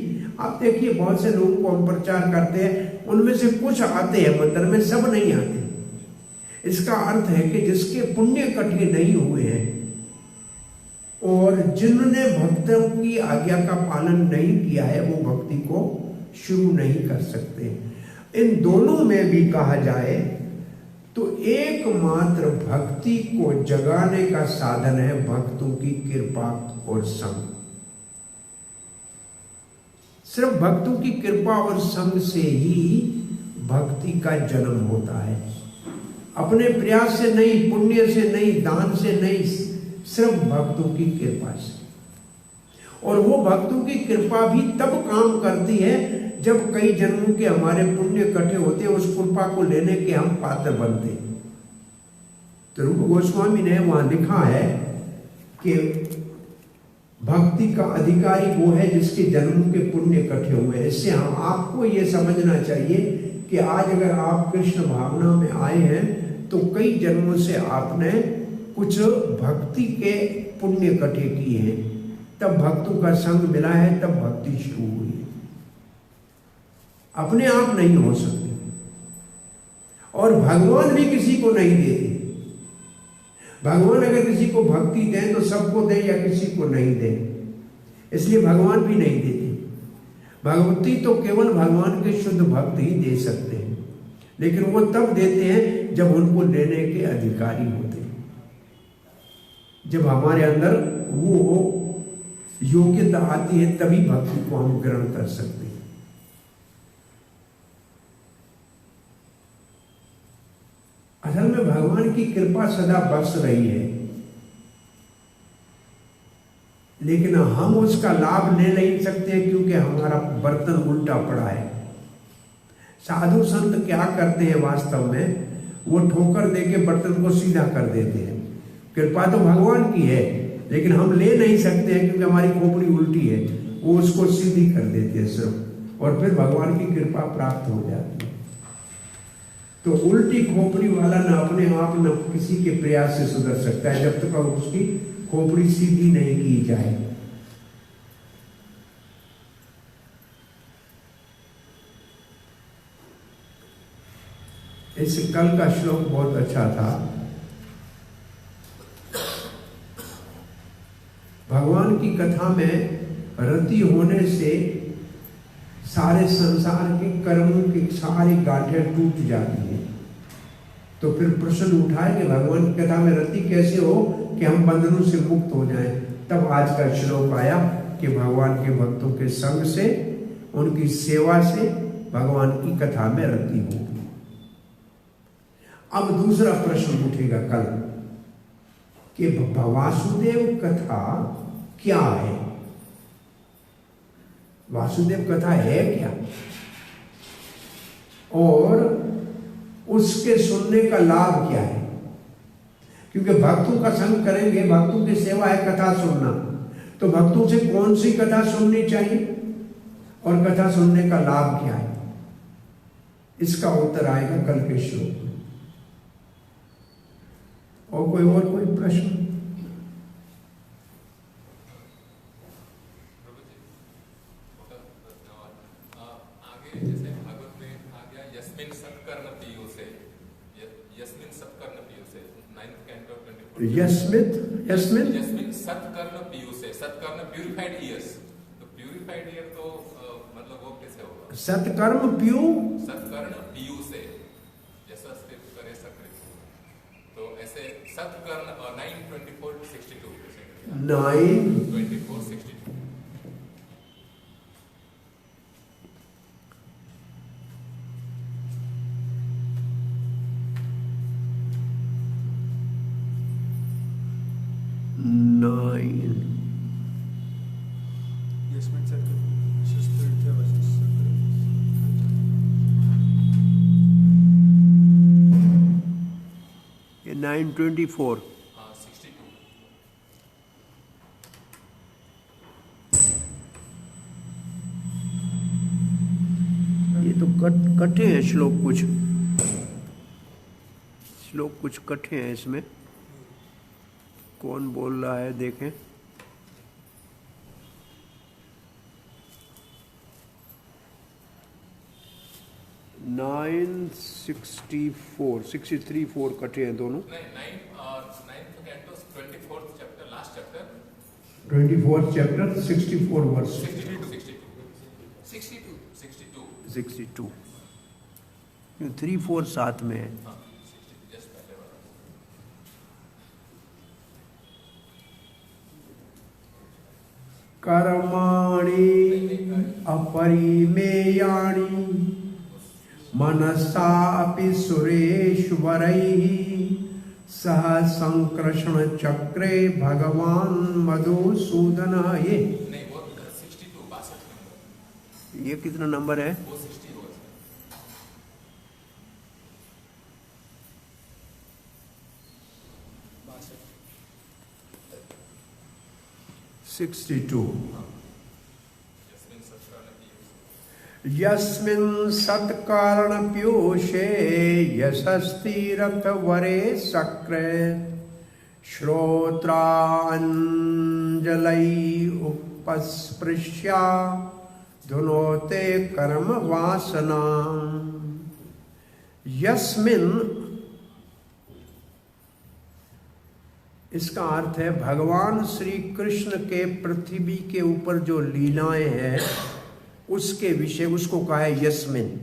S1: आप देखिए बहुत से लोगों को हम प्रचार करते हैं, उनमें से कुछ आते हैं मंदिर में, सब नहीं आते। इसका अर्थ है कि जिसके पुण्य इकट्ठे नहीं हुए हैं और जिन्होंने भक्तों की आज्ञा का पालन नहीं किया है वो भक्ति को शुरू नहीं कर सकते। इन दोनों में भी कहा जाए तो एकमात्र भक्ति को जगाने का साधन है भक्तों की कृपा और संग। सिर्फ भक्तों की कृपा और संग से ही भक्ति का जन्म होता है, अपने प्रयास से नहीं, पुण्य से नहीं, दान से नहीं, सिर्फ भक्तों की कृपा से। और वो भक्तों की कृपा भी तब काम करती है जब कई जन्मों के हमारे पुण्य इकट्ठे होते हैं, उस कृपा को लेने के हम पात्र बनते हैं। तो रूप गोस्वामी ने वहां लिखा है कि भक्ति का अधिकारी वो है जिसके जन्मों के पुण्य इकट्ठे हुए हैं। इससे हम आपको ये समझना चाहिए कि आज अगर आप कृष्ण भावना में आए हैं तो कई जन्मों से आपने कुछ भक्ति के पुण्य इकट्ठे किए हैं, तब भक्तों का संग मिला है, तब भक्ति शुरू हुई है। अपने आप नहीं हो सकते, और भगवान भी किसी को नहीं देते। भगवान अगर किसी को भक्ति दें तो सबको दें या किसी को नहीं दें, इसलिए भगवान भी नहीं देते। भगवती तो केवल भगवान के शुद्ध भक्त ही दे सकते हैं, लेकिन वो तब देते हैं जब उनको लेने के अधिकारी होते हैं, जब हमारे अंदर वो योग्यता आती है, तभी भक्ति को हम ग्रहण कर सकते हैं। असल में भगवान की कृपा सदा बरस रही है, लेकिन हम उसका लाभ ले नहीं सकते क्योंकि हमारा बर्तन उल्टा पड़ा है। साधु संत क्या करते हैं वास्तव में, वो ठोकर देके बर्तन को सीधा कर देते हैं। कृपा तो भगवान की है, लेकिन हम ले नहीं सकते हैं क्योंकि हमारी खोपड़ी उल्टी है, वो उसको सीधी कर देते हैं सिर्फ, और फिर भगवान की कृपा प्राप्त हो जाती है। तो उल्टी खोपड़ी वाला न अपने आप न किसी के प्रयास से सुधर सकता है जब तक उसकी खोपड़ी सीधी नहीं की जाए। इस कल का श्लोक बहुत अच्छा था। भगवान की कथा में रति होने से सारे संसार के कर्मों की सारी गांठें टूट जाती है। तो फिर प्रश्न उठाए कि भगवान की कथा में रति कैसे हो कि हम बंधनों से मुक्त हो जाएं। तब आज का श्लोक आया कि भगवान के भक्तों के संग से, उनकी सेवा से भगवान की कथा में रति होगी। अब दूसरा प्रश्न उठेगा कल कि वासुदेव कथा क्या है, वासुदेव कथा है क्या, और उसके सुनने का लाभ क्या है। क्योंकि भक्तों का संग करेंगे, भक्तों की सेवा है कथा सुनना, तो भक्तों से कौन सी कथा सुननी चाहिए और कथा सुनने का लाभ क्या है, इसका उत्तर आएगा कल के श्लोक में। और कोई प्रश्न?
S4: जैसे भागवत में आ गया यस्मिन सत्कर्म पीयूषे, यस्मिन सत्कर्म पीयूषे 9th canto 24
S1: यस्मिन
S4: सत्कर्म पीयूषे, सत्कर्म प्यूरिफाइड ईयर्स। तो प्यूरिफाइड ईयर तो मतलब वो कैसे होगा?
S1: सत्कर्म पीयूषे,
S4: जैसा स्थित करे सकृत, तो ऐसे सत्कर्ण 9:24:62
S1: 9
S4: 24:62
S1: 9
S3: Yasmin said that sister versus
S1: ये 9:24
S4: 62
S1: ये तो कटे हैं श्लोक कुछ कटे हैं इसमें। कौन बोल रहा है देखें। नाइन 63 कटे हैं दोनों।
S4: 24th chapter, last chapter
S1: 24th chapter 64 verse 62 3-4 साथ में है। कर्माणि अपरिमेयाणि मनसा अपि सुरेश्वरैः सह संकृष्ण चक्रे भगवान मधुसूदन। ये
S4: नहीं, वो 62 62
S1: ये कितना नंबर है?
S4: वो 60 होगा
S1: 62। यस्मिन् सत्कारणपीयूषे यशस्तिरथवरे सक्रे श्रोत्राञ्जलैः उपस्पृश्य धुनोते कर्म वासना। यस्मिन्, इसका अर्थ है भगवान श्री कृष्ण के पृथ्वी के ऊपर जो लीलाएं हैं उसके विषय, उसको कहा है यस्मिन।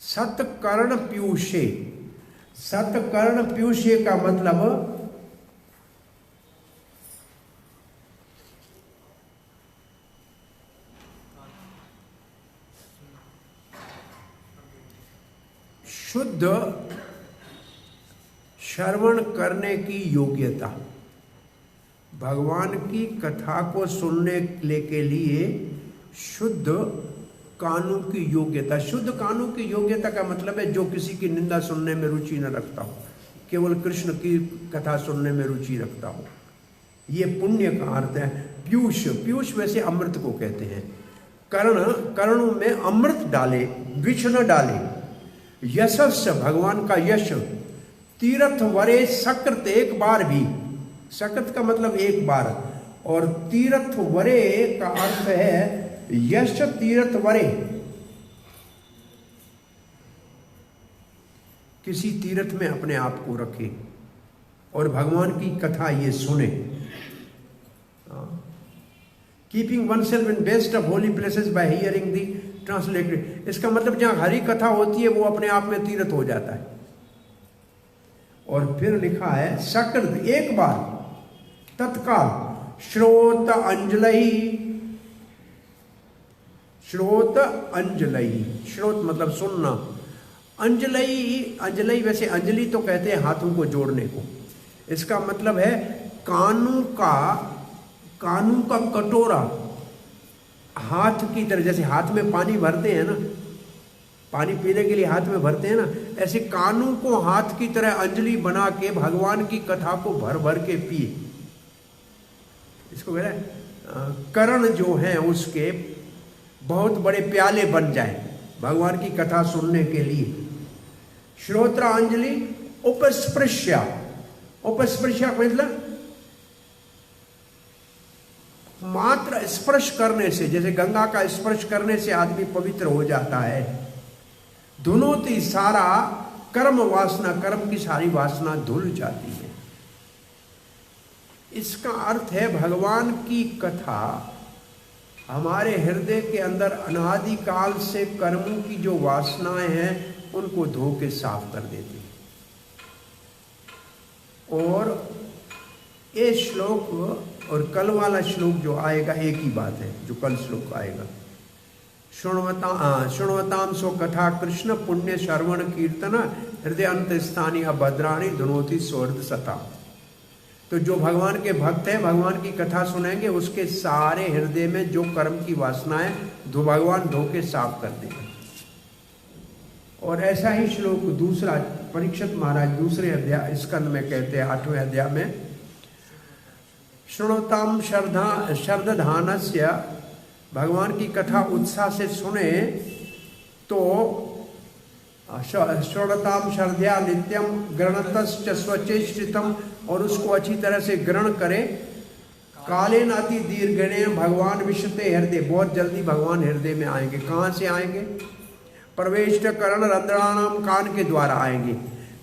S1: सत्कर्ण पीयूषे, सत्कर्ण पीयूषे का मतलब शुद्ध श्रवण करने की योग्यता। भगवान की कथा को सुनने के लिए शुद्ध कानून की योग्यता। शुद्ध कानून की योग्यता का मतलब है जो किसी की निंदा सुनने में रुचि न रखता हो, केवल कृष्ण की कथा सुनने में रुचि रखता हो। ये पुण्य का अर्थ है। पीयूष, पीयूष वैसे अमृत को कहते हैं। कर्णों में अमृत डाले, विष न डाले। यशस्य, भगवान का यश। तीर्थ वरे सकृत, एक बार भी। सकृत का मतलब एक बार, और तीर्थ वरे का अर्थ है यश तीर्थ वरे। किसी तीर्थ में अपने आप को रखे और भगवान की कथा ये सुने। Keeping one self in best of Holi places bye hearing the translated. इसका मतलब जहां हरि कथा होती है वो अपने आप में तीर्थ हो जाता है। और फिर लिखा है सकृत, एक बार, तत्काल। श्रोत अंजलि, श्रोत अंजलि, श्रोत मतलब सुनना। अंजलि, अंजलि वैसे अंजलि तो कहते हैं हाथों को जोड़ने को। इसका मतलब है कानून का कटोरा हाथ की तरह। जैसे हाथ में पानी भरते हैं ना, पानी पीने के लिए हाथ में भरते हैं ना, ऐसे कानून को हाथ की तरह अंजलि बना के भगवान की कथा को भर भर के पिए। इसको कह रहे हैं कर्ण जो हैं उसके बहुत बड़े प्याले बन जाए भगवान की कथा सुनने के लिए। श्रोत्रांजलि उपस्पृश्य, उपस्पृश्य मतलब मात्र स्पर्श करने से, जैसे गंगा का स्पर्श करने से आदमी पवित्र हो जाता है। धुनोती, सारा कर्म वासना, कर्म की सारी वासना धुल जाती है। इसका अर्थ है भगवान की कथा हमारे हृदय के अंदर अनादिकाल से कर्मों की जो वासनाएं हैं उनको धो के साफ कर देती है। और ये श्लोक और कल वाला श्लोक जो आएगा एक ही बात है, जो कल श्लोक आएगा। शृण्वताम सो कथा कृष्ण पुण्य श्रवण कीर्तन हृदय अंत स्थानीय भद्राणी धुनोति स्वर्द सता। तो जो भगवान के भक्त हैं, भगवान की कथा सुनेंगे, उसके सारे हृदय में जो कर्म की वासनाएं भगवान धो के साफ कर देंगे। और ऐसा ही श्लोक दूसरा परीक्षित महाराज दूसरे अध्याय स्कंद में कहते हैं, 8वें अध्याय में, शृणोताम श्रद्धानस्य, भगवान की कथा उत्साह से सुने तो श्रोणताम श्रद्धा नित्यम ग्रहणतश्च स्वचेष्टितम, और उसको अच्छी तरह से ग्रहण करें। काले नाति दीर्घणे भगवान विशते हृदय, बहुत जल्दी भगवान हृदय में आएंगे। कहाँ से आएंगे? प्रवेश करण रंध्राणाम, कान के द्वारा आएंगे,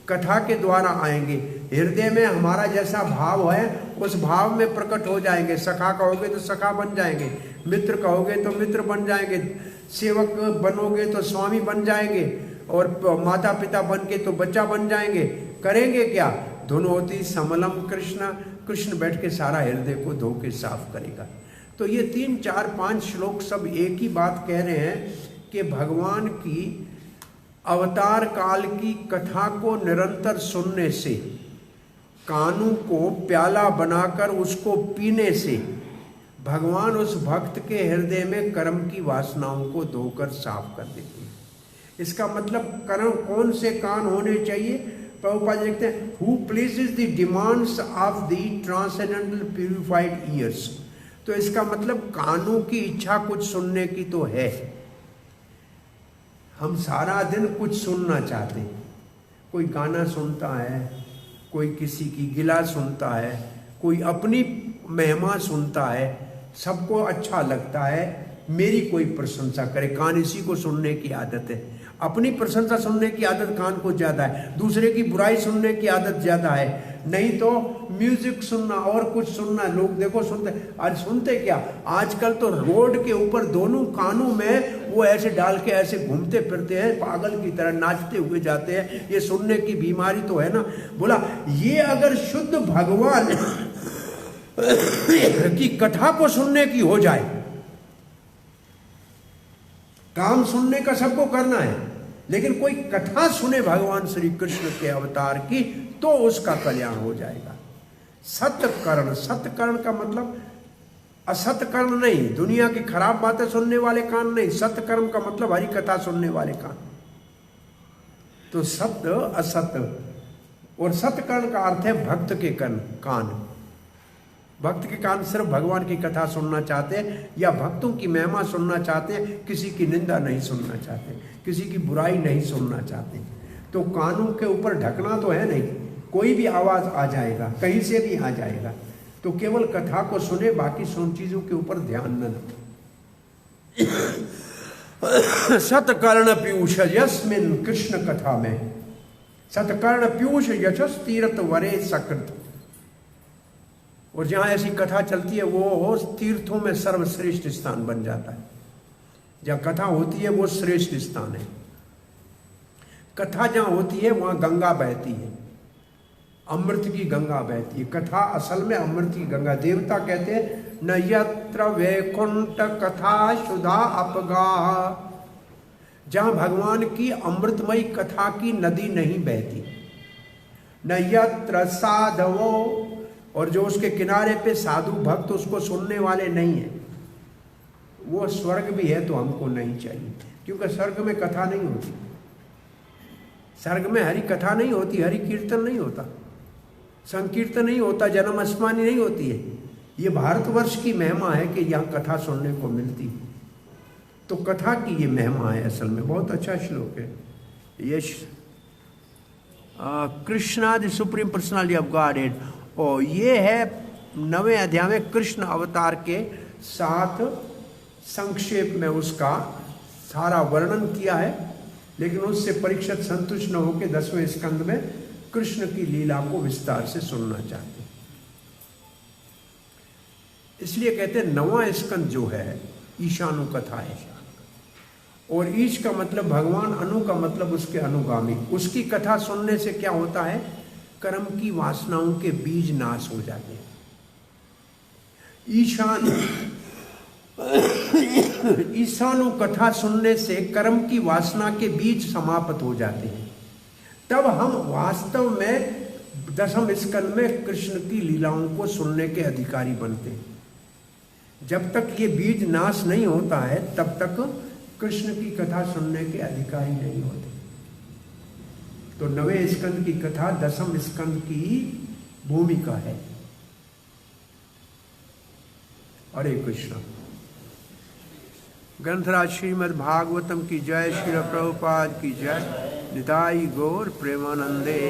S1: कथा के द्वारा आएंगे। हृदय में हमारा जैसा भाव है उस भाव में प्रकट हो जाएंगे। सखा कहोगे तो सखा बन जाएंगे, मित्र कहोगे तो मित्र बन जाएंगे, सेवक बनोगे तो स्वामी बन जाएंगे, और माता पिता बन के तो बच्चा बन जाएंगे। करेंगे क्या? धुनोति समलम कृष्ण, कृष्ण बैठ के सारा हृदय को धो के साफ करेगा। तो ये 3, 4, 5 श्लोक सब एक ही बात कह रहे हैं कि भगवान की अवतार काल की कथा को निरंतर सुनने से, कानों को प्याला बनाकर उसको पीने से भगवान उस भक्त के हृदय में कर्म की वासनाओं को धोकर साफ कर देते हैं। इसका मतलब कर्म कौन से कान होने चाहिए? प्रभुपाद लिखते हैं, who places the demands of the transcendental purified years. तो इसका मतलब कानों की इच्छा कुछ सुनने की तो है। हम सारा दिन कुछ सुनना चाहते हैं, कोई गाना सुनता है, कोई किसी की गिला सुनता है, कोई अपनी महिमा सुनता है, सबको अच्छा लगता है मेरी कोई प्रशंसा करे, कान इसी को सुनने की आदत है। अपनी प्रशंसा सुनने की आदत कान को ज़्यादा है, दूसरे की बुराई सुनने की आदत ज़्यादा है। नहीं तो म्यूजिक सुनना और कुछ सुनना, लोग देखो सुनते, आज सुनते क्या, आजकल तो रोड के ऊपर दोनों कानों में वो ऐसे डाल के ऐसे घूमते फिरते हैं, पागल की तरह नाचते हुए जाते हैं। ये सुनने की बीमारी तो है ना। बोला ये अगर शुद्ध भगवान की कथा को सुनने की हो जाए, काम सुनने का सबको करना है, लेकिन कोई कथा सुने भगवान श्री कृष्ण के अवतार की, तो उसका कल्याण हो जाएगा। सत्कर्ण, सत्कर्ण का मतलब असत्कर्ण नहीं, दुनिया की खराब बातें सुनने वाले कान नहीं। सत्कर्म का मतलब हरि कथा सुनने वाले कान। तो सत्य असत्य, और सत्कर्ण का अर्थ है भक्त के कान। भक्त के कान सिर्फ भगवान की कथा सुनना चाहते हैं, या भक्तों की महिमा सुनना चाहते हैं, किसी की निंदा नहीं सुनना चाहते, किसी की बुराई नहीं सुनना चाहते। तो कानों के ऊपर ढकना तो है नहीं, कोई भी आवाज आ जाएगा, कहीं से भी आ जाएगा। तो केवल कथा को सुने, बाकी सुन चीजों के ऊपर ध्यान न दो। सतकर्ण पीयूष यस्मिन कृष्ण कथा में, सतकर्ण पीयूष यशस तीर्थ वरे सकृत। और जहाँ ऐसी कथा चलती है वो तीर्थों में सर्वश्रेष्ठ स्थान बन जाता है। जहाँ कथा होती है वो श्रेष्ठ स्थान है। कथा जहाँ होती है वहाँ गंगा बहती है, अमृत की गंगा बहती है। कथा असल में अमृत की गंगा। देवता कहते हैं न यत्र वैकुंठ कथा सुधा अपगा, जहाँ भगवान की अमृतमयी कथा की नदी नहीं बहती। न यत्र साधवो, और जो उसके किनारे पे साधु भक्त उसको सुनने वाले नहीं है, वो स्वर्ग भी है तो हमको नहीं चाहिए, क्योंकि स्वर्ग में कथा नहीं होती। स्वर्ग में हरि कथा नहीं होती, हरि कीर्तन नहीं होता, संकीर्तन नहीं होता, जन्म अस्मानी नहीं होती है। ये भारतवर्ष की महिमा है कि यहाँ कथा सुनने को मिलती है। तो कथा की ये महिमा है असल में। बहुत अच्छा श्लोक है ये। Krishna the supreme personality of godhead, और ये है 9वें अध्याय में कृष्ण अवतार के साथ संक्षेप में उसका सारा वर्णन किया है। लेकिन उससे परीक्षित संतुष्ट न होकर 10वें स्कंद में कृष्ण की लीला को विस्तार से सुनना चाहते हैं। इसलिए कहते हैं 9वां स्कंद जो है ईशानु कथा है। और ईश का मतलब भगवान, अनु का मतलब उसके अनुगामी। उसकी कथा सुनने से क्या होता है? कर्म की वासनाओं के बीज नाश हो जाते हैं। ईशानु कथा सुनने से कर्म की वासना के बीज समाप्त हो जाते हैं। तब हम वास्तव में दशम स्कंद में कृष्ण की लीलाओं को सुनने के अधिकारी बनते हैं। जब तक ये बीज नाश नहीं होता है तब तक कृष्ण की कथा सुनने के अधिकारी नहीं होते। तो नवे स्कंद की कथा दशम स्कंद की भूमिका है। हरे कृष्ण। ग्रंथराज श्रीमद् भागवतम की जय, श्रील प्रभुपाद की जय, निताई गौर प्रेमानंदे।